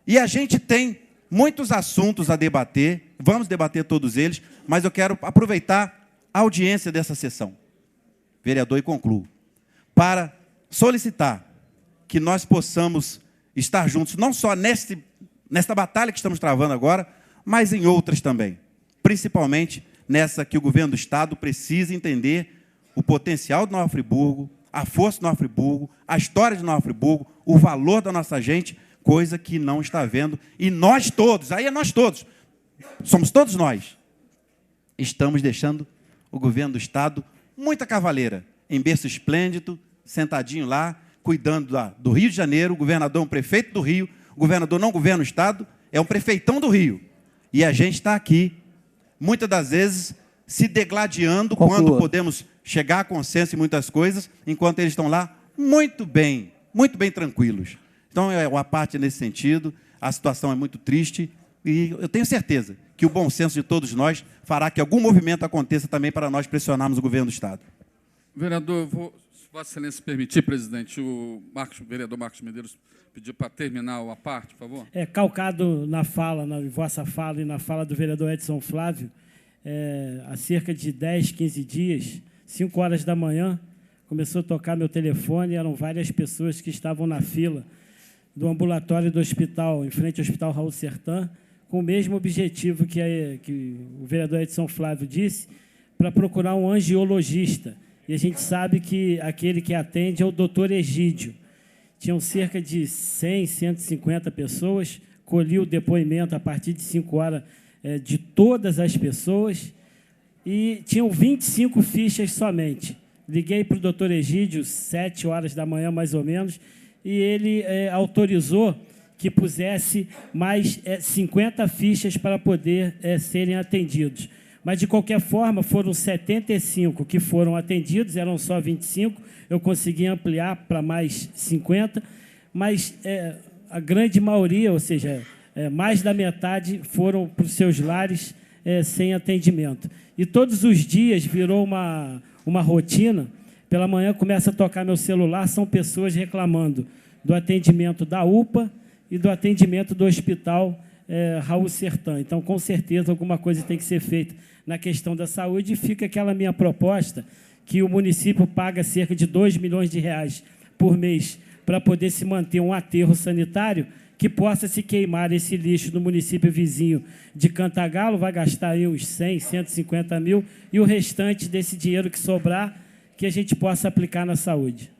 E a gente tem muitos assuntos a debater, vamos debater todos eles, mas eu quero aproveitar a audiência dessa sessão, vereador, e concluo, para solicitar que nós possamos estar juntos, não só nesta batalha que estamos travando agora, mas em outras também, principalmente nessa que o governo do Estado precisa entender o potencial de Nova Friburgo, a força de Nova Friburgo, a história de Nova Friburgo, o valor da nossa gente, coisa que não está vendo. E nós todos, aí é nós todos, somos todos nós, estamos deixando o governo do Estado muita cavaleira, em berço esplêndido, sentadinho lá, cuidando do Rio de Janeiro. O governador é um prefeito do Rio, o governador não governa o Estado, é um prefeitão do Rio. E a gente está aqui, muitas das vezes, se degladiando quando podemos chegar a consenso em muitas coisas, enquanto eles estão lá muito bem tranquilos. Então, é uma parte nesse sentido, a situação é muito triste, e eu tenho certeza que o bom senso de todos nós fará que algum movimento aconteça também para nós pressionarmos o governo do Estado. Vereador, se Vossa Excelência permitir, presidente, o vereador Marcos Medeiros pediu para terminar a parte, por favor. Calcado na vossa fala e na fala do vereador Edson Flávio, há cerca de 10, 15 dias, 5 horas da manhã, começou a tocar meu telefone, eram várias pessoas que estavam na fila do ambulatório do hospital, em frente ao Hospital Raul Sertan, com o mesmo objetivo que o vereador Edson Flávio disse, para procurar um angiologista. E a gente sabe que aquele que atende é o doutor Egídio. Tinham cerca de 100, 150 pessoas, colhi o depoimento a partir de 5 horas de todas as pessoas, e tinham 25 fichas somente. Liguei para o doutor Egídio, 7 horas da manhã, mais ou menos, e ele autorizou que pusesse mais 50 fichas para poder serem atendidos. Mas, de qualquer forma, foram 75 que foram atendidos, eram só 25, eu consegui ampliar para mais 50, mas a grande maioria, ou seja, mais da metade, foram para os seus lares sem atendimento. E todos os dias virou uma rotina. Pela manhã começa a tocar meu celular, são pessoas reclamando do atendimento da UPA e do atendimento do Hospital Raul Sertan. Então, com certeza, alguma coisa tem que ser feita na questão da saúde, e fica aquela minha proposta, que o município paga cerca de R$2 milhões por mês para poder se manter um aterro sanitário, que possa se queimar esse lixo no município vizinho de Cantagalo, vai gastar aí uns 100, 150 mil, e o restante desse dinheiro que sobrar, que a gente possa aplicar na saúde.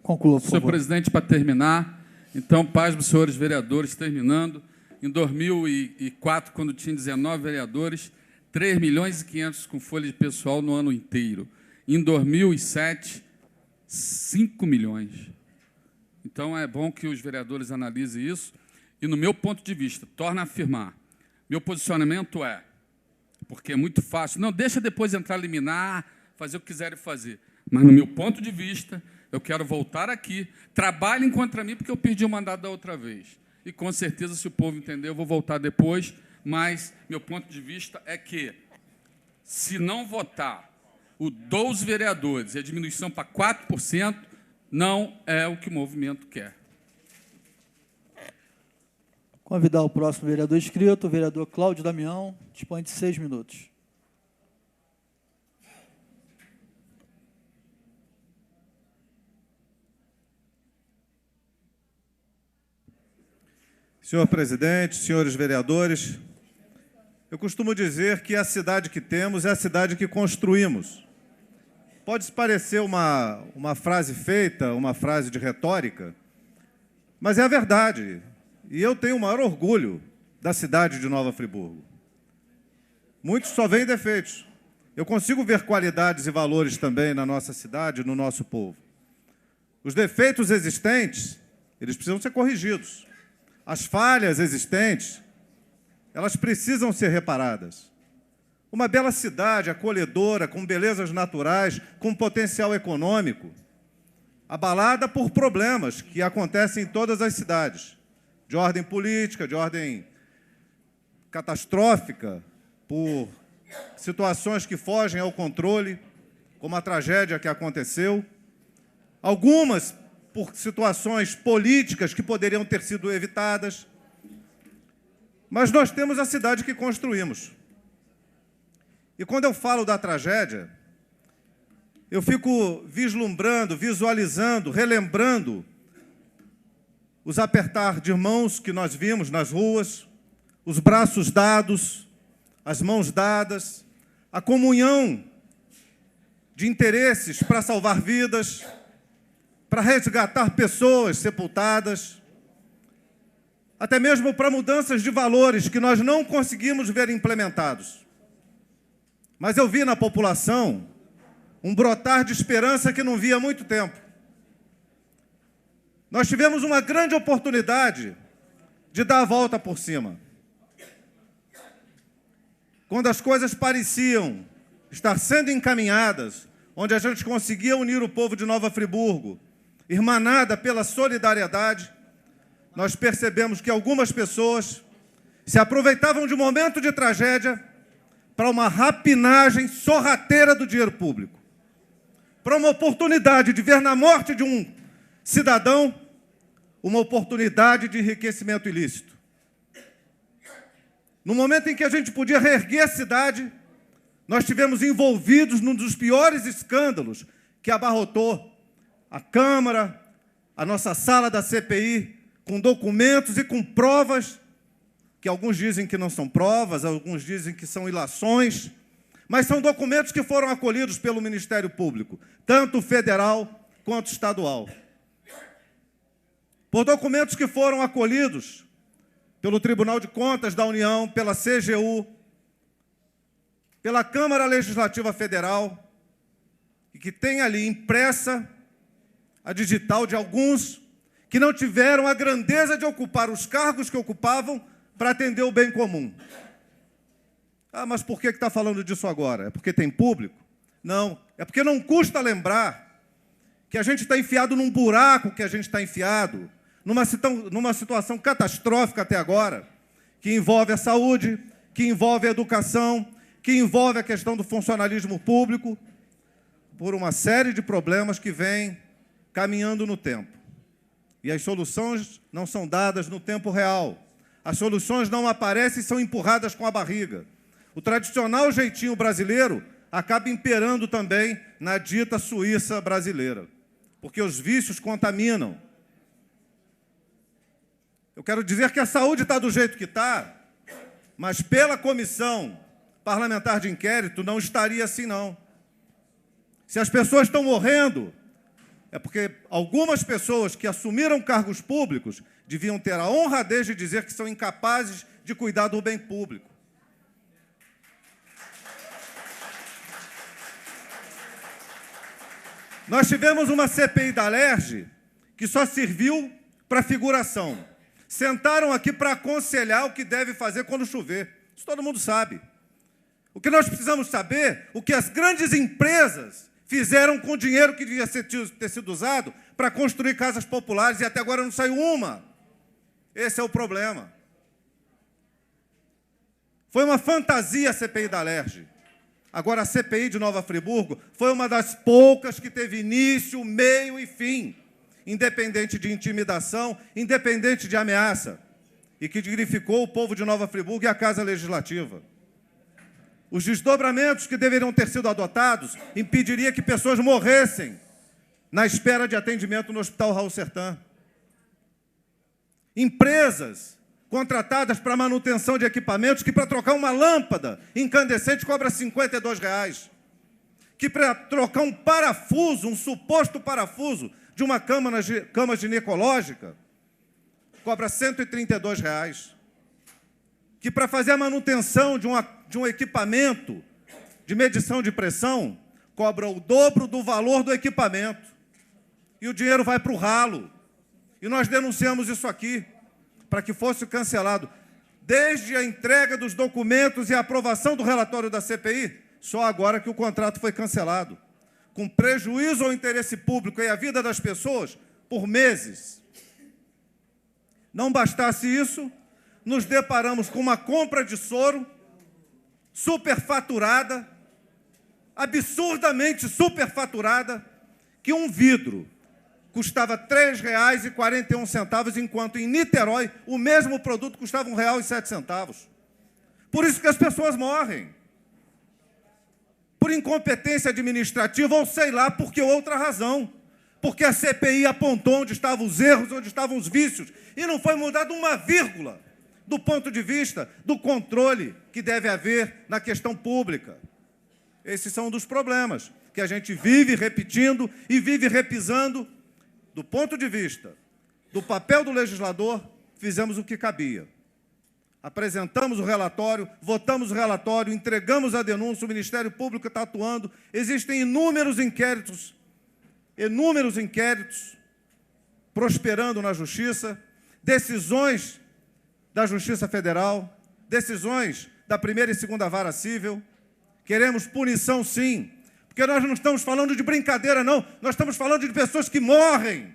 Conclua, por favor. Senhor presidente, para terminar, então, paz dos senhores vereadores, terminando, em 2004, quando tinha 19 vereadores, 3 milhões e 500 com folha de pessoal no ano inteiro. Em 2007, 5 milhões. Então, é bom que os vereadores analisem isso. E, no meu ponto de vista, torna a afirmar, meu posicionamento porque é muito fácil, não, deixa depois entrar liminar, fazer o que quiserem fazer. Mas, no meu ponto de vista, eu quero voltar aqui, trabalhem contra mim, porque eu perdi o mandato da outra vez. E, com certeza, se o povo entender, eu vou voltar depois, mas meu ponto de vista é que, se não votar o 12 vereadores e a diminuição para 4%, não é o que o movimento quer. Convidar o próximo vereador inscrito, o vereador Cláudio Damião, dispõe de 6 minutos. Senhor presidente, senhores vereadores, eu costumo dizer que a cidade que temos é a cidade que construímos. Pode parecer uma frase feita, uma frase de retórica, Mas é a verdade. E eu tenho o maior orgulho da cidade de Nova Friburgo. Muitos só veem defeitos. Eu consigo ver qualidades e valores também na nossa cidade, no nosso povo. Os defeitos existentes, eles precisam ser corrigidos. As falhas existentes, elas precisam ser reparadas. Uma bela cidade acolhedora, com belezas naturais, com potencial econômico, abalada por problemas que acontecem em todas as cidades, de ordem política, de ordem catastrófica, por situações que fogem ao controle, como a tragédia que aconteceu, algumas por situações políticas que poderiam ter sido evitadas, mas nós temos a cidade que construímos. E quando eu falo da tragédia, eu fico vislumbrando, visualizando, relembrando os apertar de mãos que nós vimos nas ruas, os braços dados, as mãos dadas, a comunhão de interesses para salvar vidas, para resgatar pessoas sepultadas, até mesmo para mudanças de valores que nós não conseguimos ver implementados. Mas eu vi na população um brotar de esperança que não via há muito tempo. Nós tivemos uma grande oportunidade de dar a volta por cima. Quando as coisas pareciam estar sendo encaminhadas, onde a gente conseguia unir o povo de Nova Friburgo, irmanada pela solidariedade, nós percebemos que algumas pessoas se aproveitavam de um momento de tragédia para uma rapinagem sorrateira do dinheiro público, para uma oportunidade de ver na morte de um cidadão uma oportunidade de enriquecimento ilícito. No momento em que a gente podia reerguer a cidade, nós estivemos envolvidos num dos piores escândalos que abarrotou a Câmara, a nossa sala da CPI, com documentos e com provas, que alguns dizem que não são provas, alguns dizem que são ilações, mas são documentos que foram acolhidos pelo Ministério Público, tanto federal quanto estadual. Por documentos que foram acolhidos pelo Tribunal de Contas da União, pela CGU, pela Câmara Legislativa Federal, e que tem ali impressa a digital de alguns que não tiveram a grandeza de ocupar os cargos que ocupavam para atender o bem comum. Ah, mas por que está falando disso agora? É porque tem público? Não, é porque não custa lembrar que a gente está enfiado num buraco que a gente está enfiado, numa situação catastrófica até agora, que envolve a saúde, que envolve a educação, que envolve a questão do funcionalismo público, por uma série de problemas que vêm caminhando no tempo. E as soluções não são dadas no tempo real. As soluções não aparecem e são empurradas com a barriga. O tradicional jeitinho brasileiro acaba imperando também na dita Suíça brasileira, porque os vícios contaminam. Eu quero dizer que a saúde está do jeito que está, mas pela comissão parlamentar de inquérito não estaria assim, não. Se as pessoas estão morrendo, é porque algumas pessoas que assumiram cargos públicos deviam ter a honradez de dizer que são incapazes de cuidar do bem público. Nós tivemos uma CPI da Alerj que só serviu para figuração. Sentaram aqui para aconselhar o que deve fazer quando chover. Isso todo mundo sabe. O que nós precisamos saber, o que as grandes empresas fizeram com o dinheiro que devia ter sido usado para construir casas populares e até agora não saiu uma. Esse é o problema. Foi uma fantasia a CPI da Alerj. Agora, a CPI de Nova Friburgo foi uma das poucas que teve início, meio e fim, independente de intimidação, independente de ameaça, e que dignificou o povo de Nova Friburgo e a Casa Legislativa. Os desdobramentos que deveriam ter sido adotados impediria que pessoas morressem na espera de atendimento no Hospital Raul Sertã. Empresas contratadas para manutenção de equipamentos que para trocar uma lâmpada incandescente cobra R$ 52, que para trocar um parafuso, um suposto parafuso de uma cama ginecológica, cobra R$ 132, que para fazer a manutenção de um equipamento de medição de pressão, cobra o dobro do valor do equipamento. E o dinheiro vai para o ralo. E nós denunciamos isso aqui, para que fosse cancelado. Desde a entrega dos documentos e a aprovação do relatório da CPI, só agora que o contrato foi cancelado, com prejuízo ao interesse público e à vida das pessoas por meses. Não bastasse isso, nos deparamos com uma compra de soro superfaturada, absurdamente superfaturada, que um vidro custava R$ 3,41, enquanto em Niterói o mesmo produto custava R$ 1,07. Por isso que as pessoas morrem. Por incompetência administrativa ou sei lá por que outra razão. Porque a CPI apontou onde estavam os erros, onde estavam os vícios, e não foi mudado uma vírgula do ponto de vista do controle que deve haver na questão pública. Esses são um dos problemas que a gente vive repetindo e vive repisando. Do ponto de vista do papel do legislador, fizemos o que cabia. Apresentamos o relatório, votamos o relatório, entregamos a denúncia, o Ministério Público está atuando. Existem inúmeros inquéritos prosperando na Justiça, decisões da Justiça Federal, decisões da primeira e segunda vara civil. Queremos punição, sim, porque nós não estamos falando de brincadeira, não. Nós estamos falando de pessoas que morrem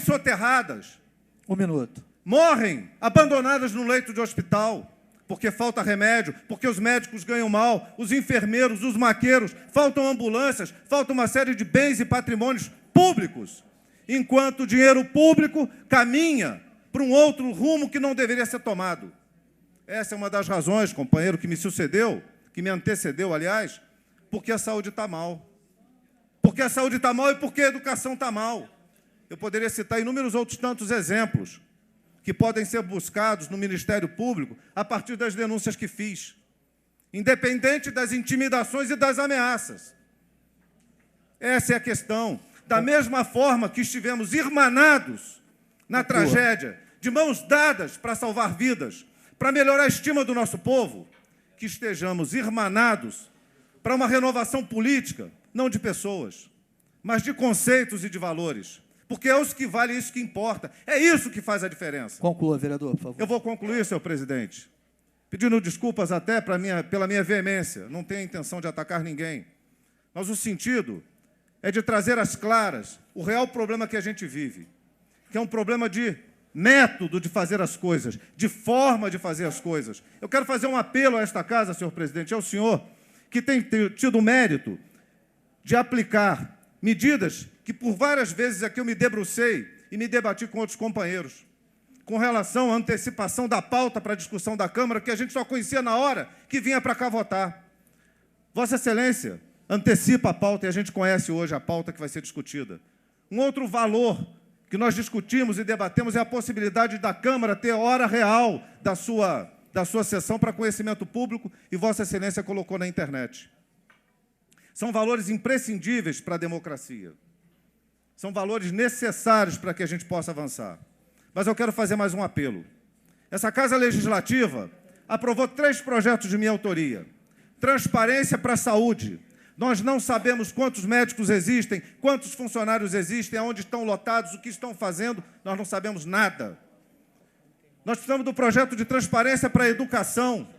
soterradas. Um minuto. Morrem abandonadas no leito de hospital, porque falta remédio, porque os médicos ganham mal, os enfermeiros, os maqueiros, faltam ambulâncias, falta uma série de bens e patrimônios públicos, enquanto o dinheiro público caminha para um outro rumo que não deveria ser tomado. Essa é uma das razões, companheiro, que me sucedeu, que me antecedeu, aliás, porque a saúde está mal. Porque a saúde está mal e porque a educação está mal. Eu poderia citar inúmeros outros tantos exemplos que podem ser buscados no Ministério Público a partir das denúncias que fiz, independente das intimidações e das ameaças. Essa é a questão. Da mesma forma que estivemos irmanados na tragédia, de mãos dadas para salvar vidas, para melhorar a estima do nosso povo, que estejamos irmanados para uma renovação política, não de pessoas, mas de conceitos e de valores. Porque é isso que vale, é isso que importa. É isso que faz a diferença. Conclua, vereador, por favor. Eu vou concluir, senhor presidente, pedindo desculpas até pela minha veemência. Não tenho a intenção de atacar ninguém. Mas o sentido é de trazer às claras o real problema que a gente vive, que é um problema de método de fazer as coisas, de forma de fazer as coisas. Eu quero fazer um apelo a esta casa, senhor presidente, ao senhor que tem tido o mérito de aplicar medidas que por várias vezes aqui eu me debrucei e me debati com outros companheiros, com relação à antecipação da pauta para a discussão da Câmara, que a gente só conhecia na hora que vinha para cá votar. Vossa Excelência antecipa a pauta e a gente conhece hoje a pauta que vai ser discutida. Um outro valor que nós discutimos e debatemos é a possibilidade da Câmara ter hora real da sua sessão para conhecimento público, e Vossa Excelência colocou na internet. São valores imprescindíveis para a democracia. São valores necessários para que a gente possa avançar. Mas eu quero fazer mais um apelo. Essa Casa Legislativa aprovou 3 projetos de minha autoria. Transparência para a saúde. Nós não sabemos quantos médicos existem, quantos funcionários existem, aonde estão lotados, o que estão fazendo, nós não sabemos nada. Nós precisamos do projeto de transparência para a educação,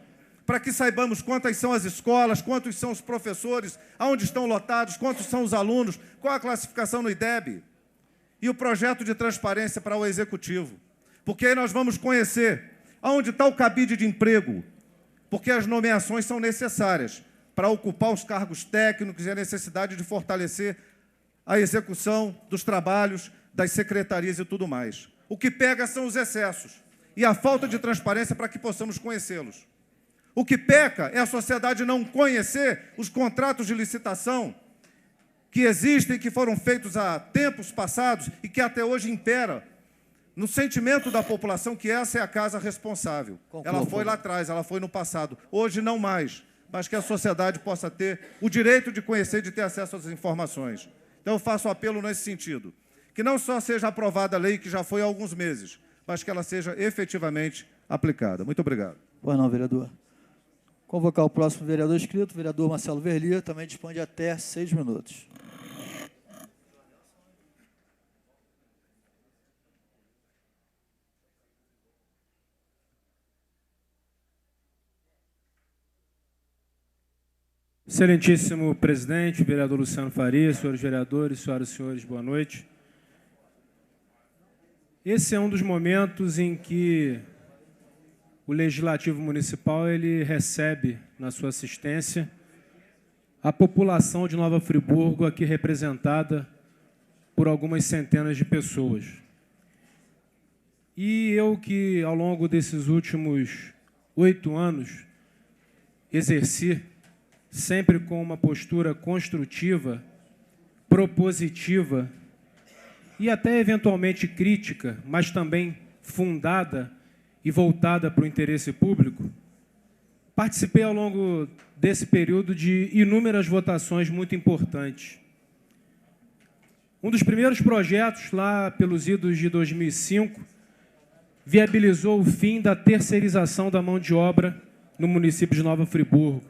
para que saibamos quantas são as escolas, quantos são os professores, aonde estão lotados, quantos são os alunos, qual a classificação no IDEB. E o projeto de transparência para o Executivo, porque aí nós vamos conhecer aonde está o cabide de emprego, porque as nomeações são necessárias para ocupar os cargos técnicos e a necessidade de fortalecer a execução dos trabalhos, das secretarias e tudo mais. O que pega são os excessos e a falta de transparência para que possamos conhecê-los. O que peca é a sociedade não conhecer os contratos de licitação que existem, que foram feitos há tempos passados e que até hoje impera no sentimento da população que essa é a casa responsável. Ela foi lá atrás, ela foi no passado. Hoje não mais, mas que a sociedade possa ter o direito de conhecer, de ter acesso às informações. Então eu faço apelo nesse sentido. Que não só seja aprovada a lei, que já foi há alguns meses, mas que ela seja efetivamente aplicada. Muito obrigado. Pois não, vereador. Convocar o próximo vereador inscrito, o vereador Marcelo Verlia, também dispõe de até 6 minutos. Excelentíssimo presidente, vereador Luciano Faria, senhores vereadores, senhoras e senhores, boa noite. Esse é um dos momentos em que o Legislativo Municipal ele recebe na sua assistência a população de Nova Friburgo, aqui representada por algumas centenas de pessoas. E eu que, ao longo desses últimos 8 anos, exerci sempre com uma postura construtiva, propositiva e até eventualmente crítica, mas também fundada e voltada para o interesse público, participei ao longo desse período de inúmeras votações muito importantes. Um dos primeiros projetos, lá pelos idos de 2005, viabilizou o fim da terceirização da mão de obra no município de Nova Friburgo.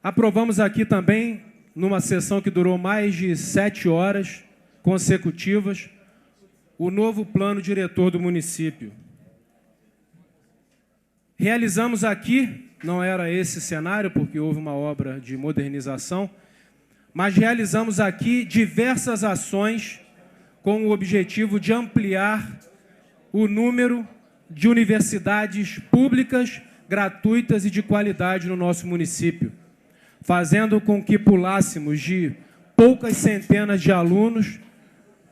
Aprovamos aqui também, numa sessão que durou mais de 7 horas consecutivas, o novo plano diretor do município. Realizamos aqui, não era esse cenário, porque houve uma obra de modernização, mas realizamos aqui diversas ações com o objetivo de ampliar o número de universidades públicas, gratuitas e de qualidade no nosso município, fazendo com que pulássemos de poucas centenas de alunos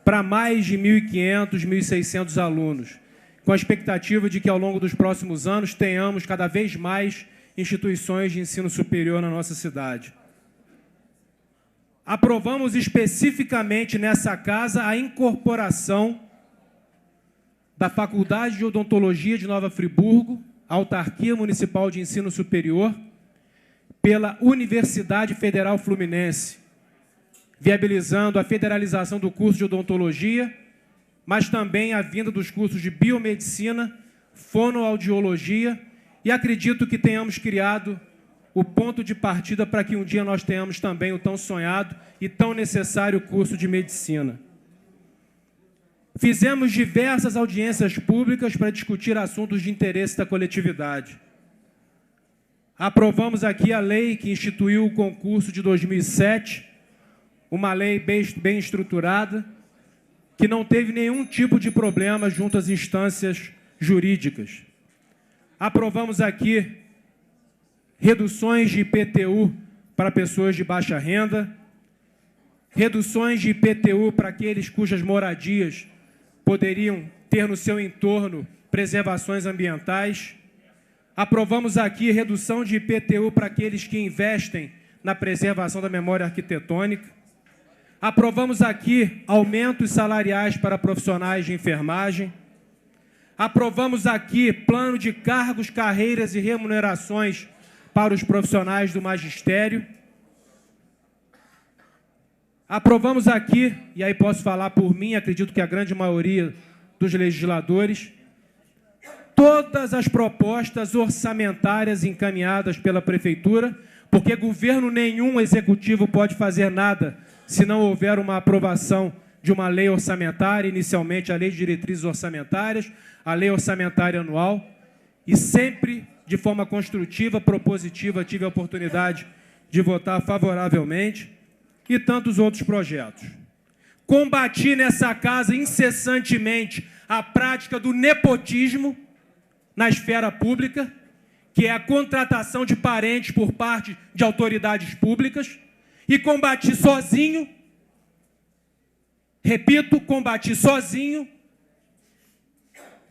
para mais de 1.500, 1.600 alunos, com a expectativa de que, ao longo dos próximos anos, tenhamos cada vez mais instituições de ensino superior na nossa cidade. Aprovamos especificamente nessa casa a incorporação da Faculdade de Odontologia de Nova Friburgo, Autarquia Municipal de Ensino Superior, pela Universidade Federal Fluminense, viabilizando a federalização do curso de odontologia, mas também a vinda dos cursos de biomedicina, fonoaudiologia, e acredito que tenhamos criado o ponto de partida para que um dia nós tenhamos também o tão sonhado e tão necessário curso de medicina. Fizemos diversas audiências públicas para discutir assuntos de interesse da coletividade. Aprovamos aqui a lei que instituiu o concurso de 2007, uma lei bem estruturada, que não teve nenhum tipo de problema junto às instâncias jurídicas. Aprovamos aqui reduções de IPTU para pessoas de baixa renda, reduções de IPTU para aqueles cujas moradias poderiam ter no seu entorno preservações ambientais. Aprovamos aqui redução de IPTU para aqueles que investem na preservação da memória arquitetônica. Aprovamos aqui aumentos salariais para profissionais de enfermagem. Aprovamos aqui plano de cargos, carreiras e remunerações para os profissionais do magistério. Aprovamos aqui, e aí posso falar por mim, acredito que a grande maioria dos legisladores, todas as propostas orçamentárias encaminhadas pela Prefeitura, porque governo nenhum executivo pode fazer nada se não houver uma aprovação de uma lei orçamentária, inicialmente a Lei de Diretrizes Orçamentárias, a Lei Orçamentária Anual, e sempre de forma construtiva, propositiva, tive a oportunidade de votar favoravelmente, e tantos outros projetos. Combati nessa casa incessantemente a prática do nepotismo na esfera pública, que é a contratação de parentes por parte de autoridades públicas, e combati sozinho, repito, combati sozinho,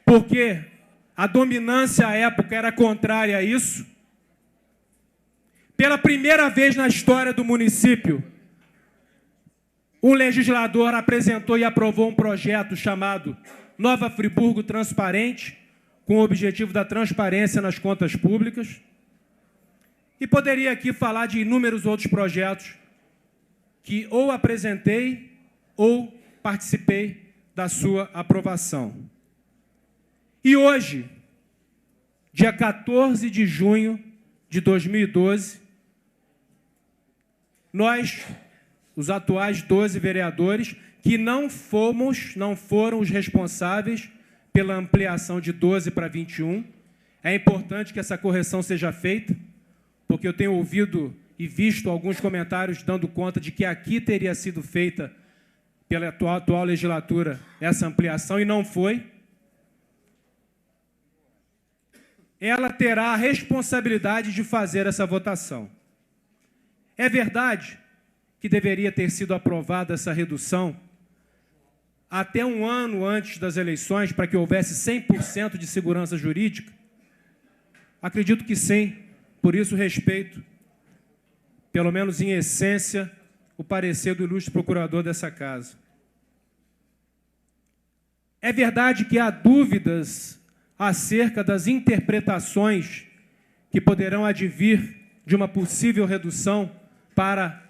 porque a dominância à época era contrária a isso. Pela primeira vez na história do município, um legislador apresentou e aprovou um projeto chamado Nova Friburgo Transparente, com o objetivo da transparência nas contas públicas. E poderia aqui falar de inúmeros outros projetos que ou apresentei ou participei da sua aprovação. E hoje, dia 14 de junho de 2012, nós, os atuais 12 vereadores, que não foram os responsáveis pela ampliação de 12 para 21, é importante que essa correção seja feita, porque eu tenho ouvido e visto alguns comentários dando conta de que aqui teria sido feita pela atual legislatura essa ampliação, e não foi. Ela terá a responsabilidade de fazer essa votação. É verdade que deveria ter sido aprovada essa redução até um ano antes das eleições, para que houvesse 100% de segurança jurídica? Acredito que sim, por isso respeito, pelo menos em essência, o parecer do ilustre procurador dessa casa. É verdade que há dúvidas acerca das interpretações que poderão advir de uma possível redução para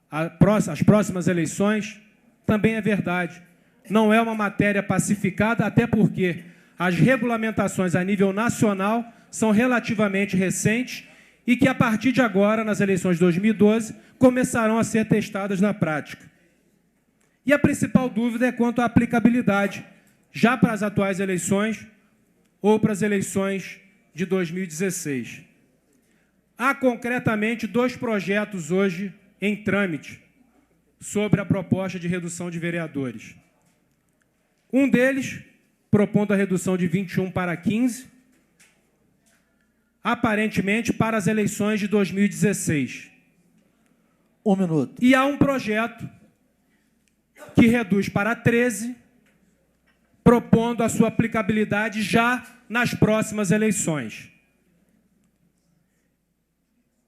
as próximas eleições? Também é verdade. Não é uma matéria pacificada, até porque as regulamentações a nível nacional são relativamente recentes e que, a partir de agora, nas eleições de 2012, começarão a ser testadas na prática. E a principal dúvida é quanto à aplicabilidade, já para as atuais eleições ou para as eleições de 2016. Há, concretamente, 2 projetos hoje em trâmite sobre a proposta de redução de vereadores. Um deles, propondo a redução de 21 para 15, aparentemente para as eleições de 2016. 1 minuto. E há um projeto que reduz para 13, propondo a sua aplicabilidade já nas próximas eleições.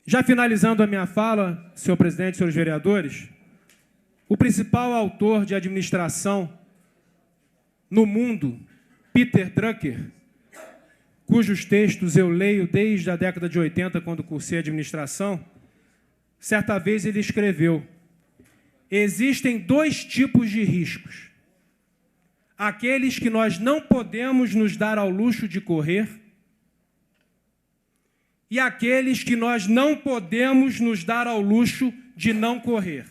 Já finalizando a minha fala, senhor presidente, senhores vereadores, o principal autor de administração no mundo, Peter Drucker, cujos textos eu leio desde a década de 80, quando cursei administração, certa vez ele escreveu: existem 2 tipos de riscos. Aqueles que nós não podemos nos dar ao luxo de correr e aqueles que nós não podemos nos dar ao luxo de não correr.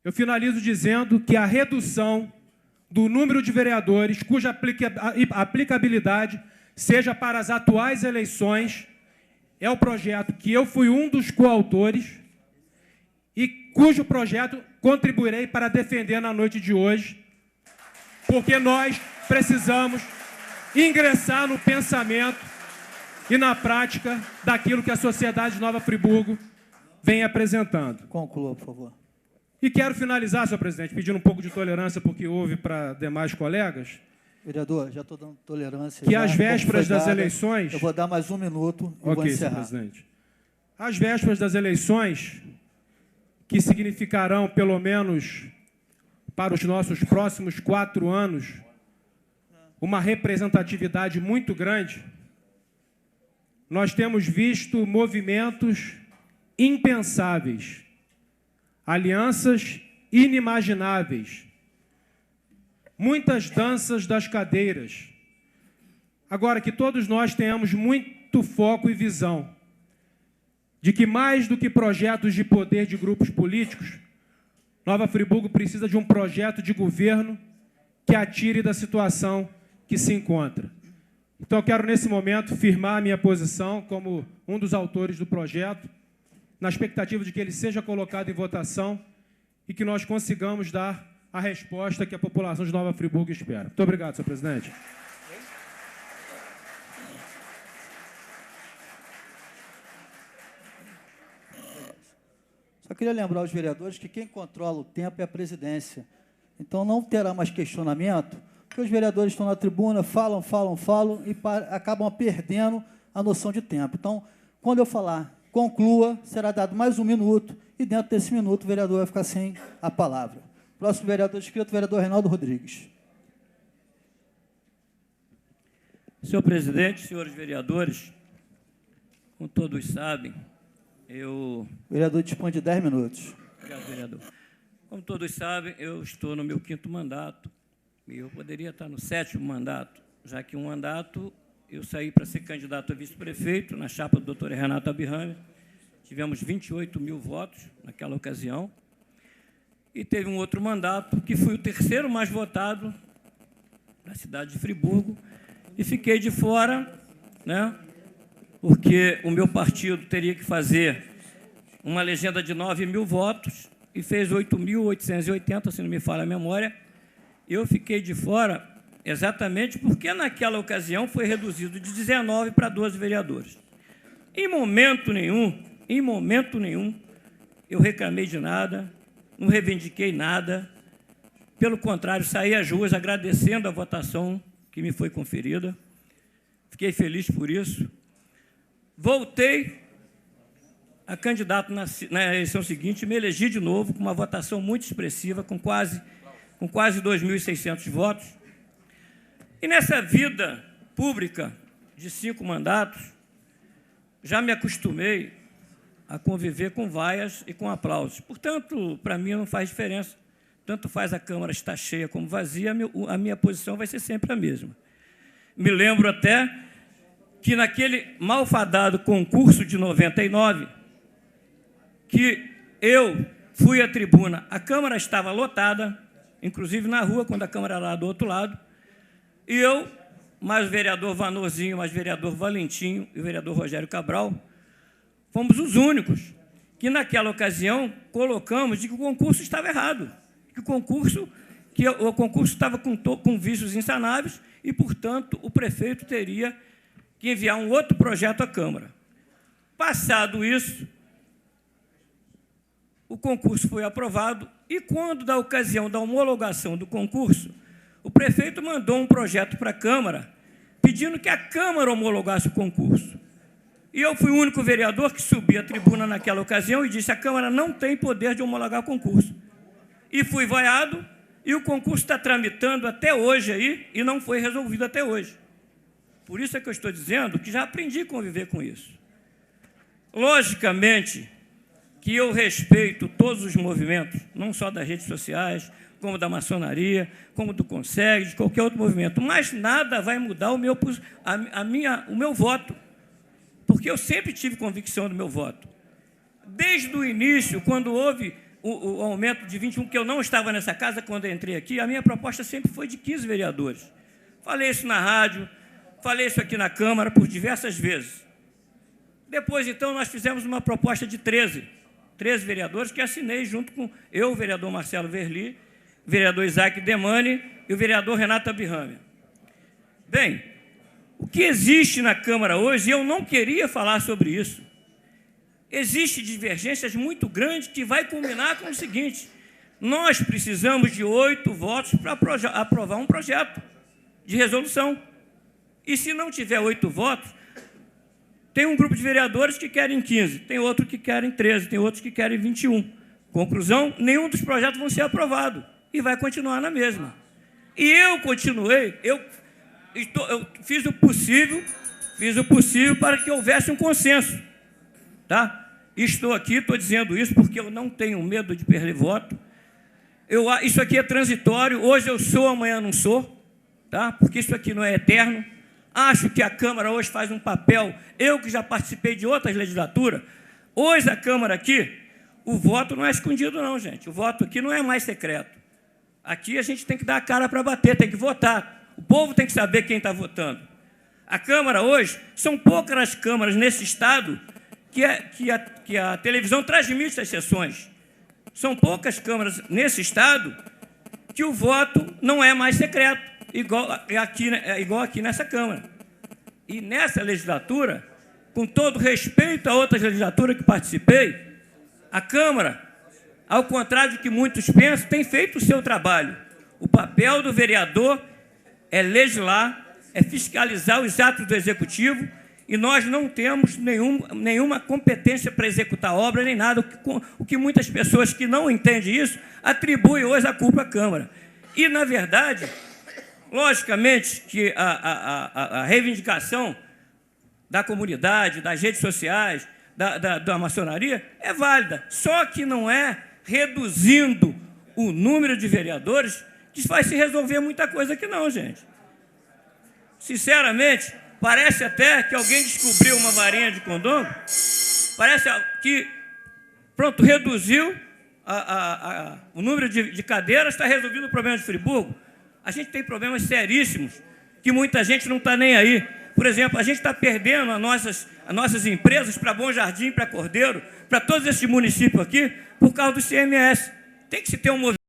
Eu finalizo dizendo que a redução do número de vereadores, cuja aplicabilidade seja para as atuais eleições, é o projeto que eu fui um dos coautores e cujo projeto contribuirei para defender na noite de hoje, porque nós precisamos ingressar no pensamento e na prática daquilo que a sociedade de Nova Friburgo vem apresentando. Conclua, por favor. E quero finalizar, senhor presidente, pedindo um pouco de tolerância, porque houve para demais colegas. Vereador, já estou dando tolerância. Que às vésperas das eleições... Eu vou dar mais 1 minuto e vou encerrar. Senhor presidente. Às vésperas das eleições, que significarão, pelo menos para os nossos próximos 4 anos, uma representatividade muito grande, nós temos visto movimentos impensáveis, alianças inimagináveis, muitas danças das cadeiras. Agora, que todos nós tenhamos muito foco e visão de que, mais do que projetos de poder de grupos políticos, Nova Friburgo precisa de um projeto de governo que a tire da situação que se encontra. Então, eu quero, nesse momento, firmar a minha posição como um dos autores do projeto, na expectativa de que ele seja colocado em votação e que nós consigamos dar a resposta que a população de Nova Friburgo espera. Muito obrigado, senhor presidente. Só queria lembrar aos vereadores que quem controla o tempo é a presidência. Então, não terá mais questionamento, porque os vereadores estão na tribuna, falam e acabam perdendo a noção de tempo. Então, quando eu falar conclua, será dado mais 1 minuto, e dentro desse minuto o vereador vai ficar sem a palavra. Próximo vereador inscrito, o vereador Reinaldo Rodrigues. Senhor presidente, senhores vereadores, como todos sabem, O vereador dispõe de 10 minutos. Obrigado, vereador. Como todos sabem, eu estou no meu 5º mandato E eu poderia estar no 7º mandato, já que um mandato eu saí para ser candidato a vice-prefeito na chapa do doutor Renato Abirrame. Tivemos 28 mil votos naquela ocasião. E teve um outro mandato, que fui o 3º mais votado na cidade de Friburgo, e fiquei de fora, né, porque o meu partido teria que fazer uma legenda de 9 mil votos e fez 8.880, se não me falha a memória. Eu fiquei de fora exatamente porque, naquela ocasião, foi reduzido de 19 para 12 vereadores. Em momento nenhum, eu reclamei de nada, não reivindiquei nada. Pelo contrário, saí às ruas agradecendo a votação que me foi conferida. Fiquei feliz por isso. Voltei a candidato na eleição seguinte, me elegi de novo com uma votação muito expressiva, com quase 2.600 votos. E nessa vida pública de 5 mandatos, já me acostumei a conviver com vaias e com aplausos. Portanto, para mim não faz diferença. Tanto faz a Câmara estar cheia como vazia, a minha posição vai ser sempre a mesma. Me lembro até que naquele malfadado concurso de 99, que eu fui à tribuna, a Câmara estava lotada, inclusive na rua, quando a Câmara era lá do outro lado, e eu, mais o vereador Vanorzinho, mais o vereador Valentinho e o vereador Rogério Cabral, fomos os únicos que, naquela ocasião, colocamos de que o concurso estava errado, que o concurso estava com vícios insanáveis e, portanto, o prefeito teria que enviar um outro projeto à Câmara. Passado isso, o concurso foi aprovado e, quando, da ocasião da homologação do concurso, o prefeito mandou um projeto para a Câmara pedindo que a Câmara homologasse o concurso. E eu fui o único vereador que subi à tribuna naquela ocasião e disse: a Câmara não tem poder de homologar o concurso. E fui vaiado, e o concurso está tramitando até hoje aí, e não foi resolvido até hoje. Por isso é que eu estou dizendo que já aprendi a conviver com isso. Logicamente que eu respeito todos os movimentos, não só das redes sociais, como da maçonaria, como do CONSEG, de qualquer outro movimento, mas nada vai mudar o meu voto, porque eu sempre tive convicção do meu voto. Desde o início, quando houve o aumento de 21, que eu não estava nessa casa quando eu entrei aqui, a minha proposta sempre foi de 15 vereadores. Falei isso na rádio, falei isso aqui na Câmara por diversas vezes. Depois, então, nós fizemos uma proposta de 13 vereadores, que assinei junto com eu, o vereador Marcelo Verli, o vereador Isaac Demani e o vereador Renato Abirrame. Bem, o que existe na Câmara hoje, e eu não queria falar sobre isso, existem divergências muito grandes que vai culminar com o seguinte: nós precisamos de 8 votos para aprovar um projeto de resolução. E se não tiver 8 votos, tem um grupo de vereadores que querem 15, tem outro que querem 13, tem outros que querem 21. Conclusão, nenhum dos projetos vão ser aprovados e vai continuar na mesma. E eu continuei, eu fiz o possível para que houvesse um consenso. Tá? Estou aqui, estou dizendo isso porque eu não tenho medo de perder voto. Isso aqui é transitório, hoje eu sou, amanhã não sou, tá? Porque isso aqui não é eterno. Acho que a Câmara hoje faz um papel, eu que já participei de outras legislaturas, hoje a Câmara aqui, o voto não é escondido não, gente. O voto aqui não é mais secreto. Aqui a gente tem que dar a cara para bater, tem que votar. O povo tem que saber quem está votando. A Câmara hoje, são poucas as câmaras nesse Estado que a televisão transmite as sessões. São poucas câmaras nesse Estado que o voto não é mais secreto, igual aqui nessa Câmara. E nessa legislatura, com todo respeito a outras legislaturas que participei, a Câmara, ao contrário do que muitos pensam, tem feito o seu trabalho. O papel do vereador é legislar, é fiscalizar os atos do Executivo, e nós não temos nenhuma competência para executar obra, nem nada, o que muitas pessoas que não entendem isso atribuem hoje a culpa à Câmara. E, na verdade, logicamente que a reivindicação da comunidade, das redes sociais, da maçonaria é válida, só que não é reduzindo o número de vereadores que vai se resolver muita coisa aqui não, gente. Sinceramente, parece até que alguém descobriu uma varinha de condão, parece que, pronto, reduziu o número de cadeiras, está resolvendo o problema de Friburgo. A gente tem problemas seríssimos, que muita gente não está nem aí. Por exemplo, a gente está perdendo as nossas empresas para Bom Jardim, para Cordeiro, para todos esses municípios aqui, por causa do CMS. Tem que se ter um movimento.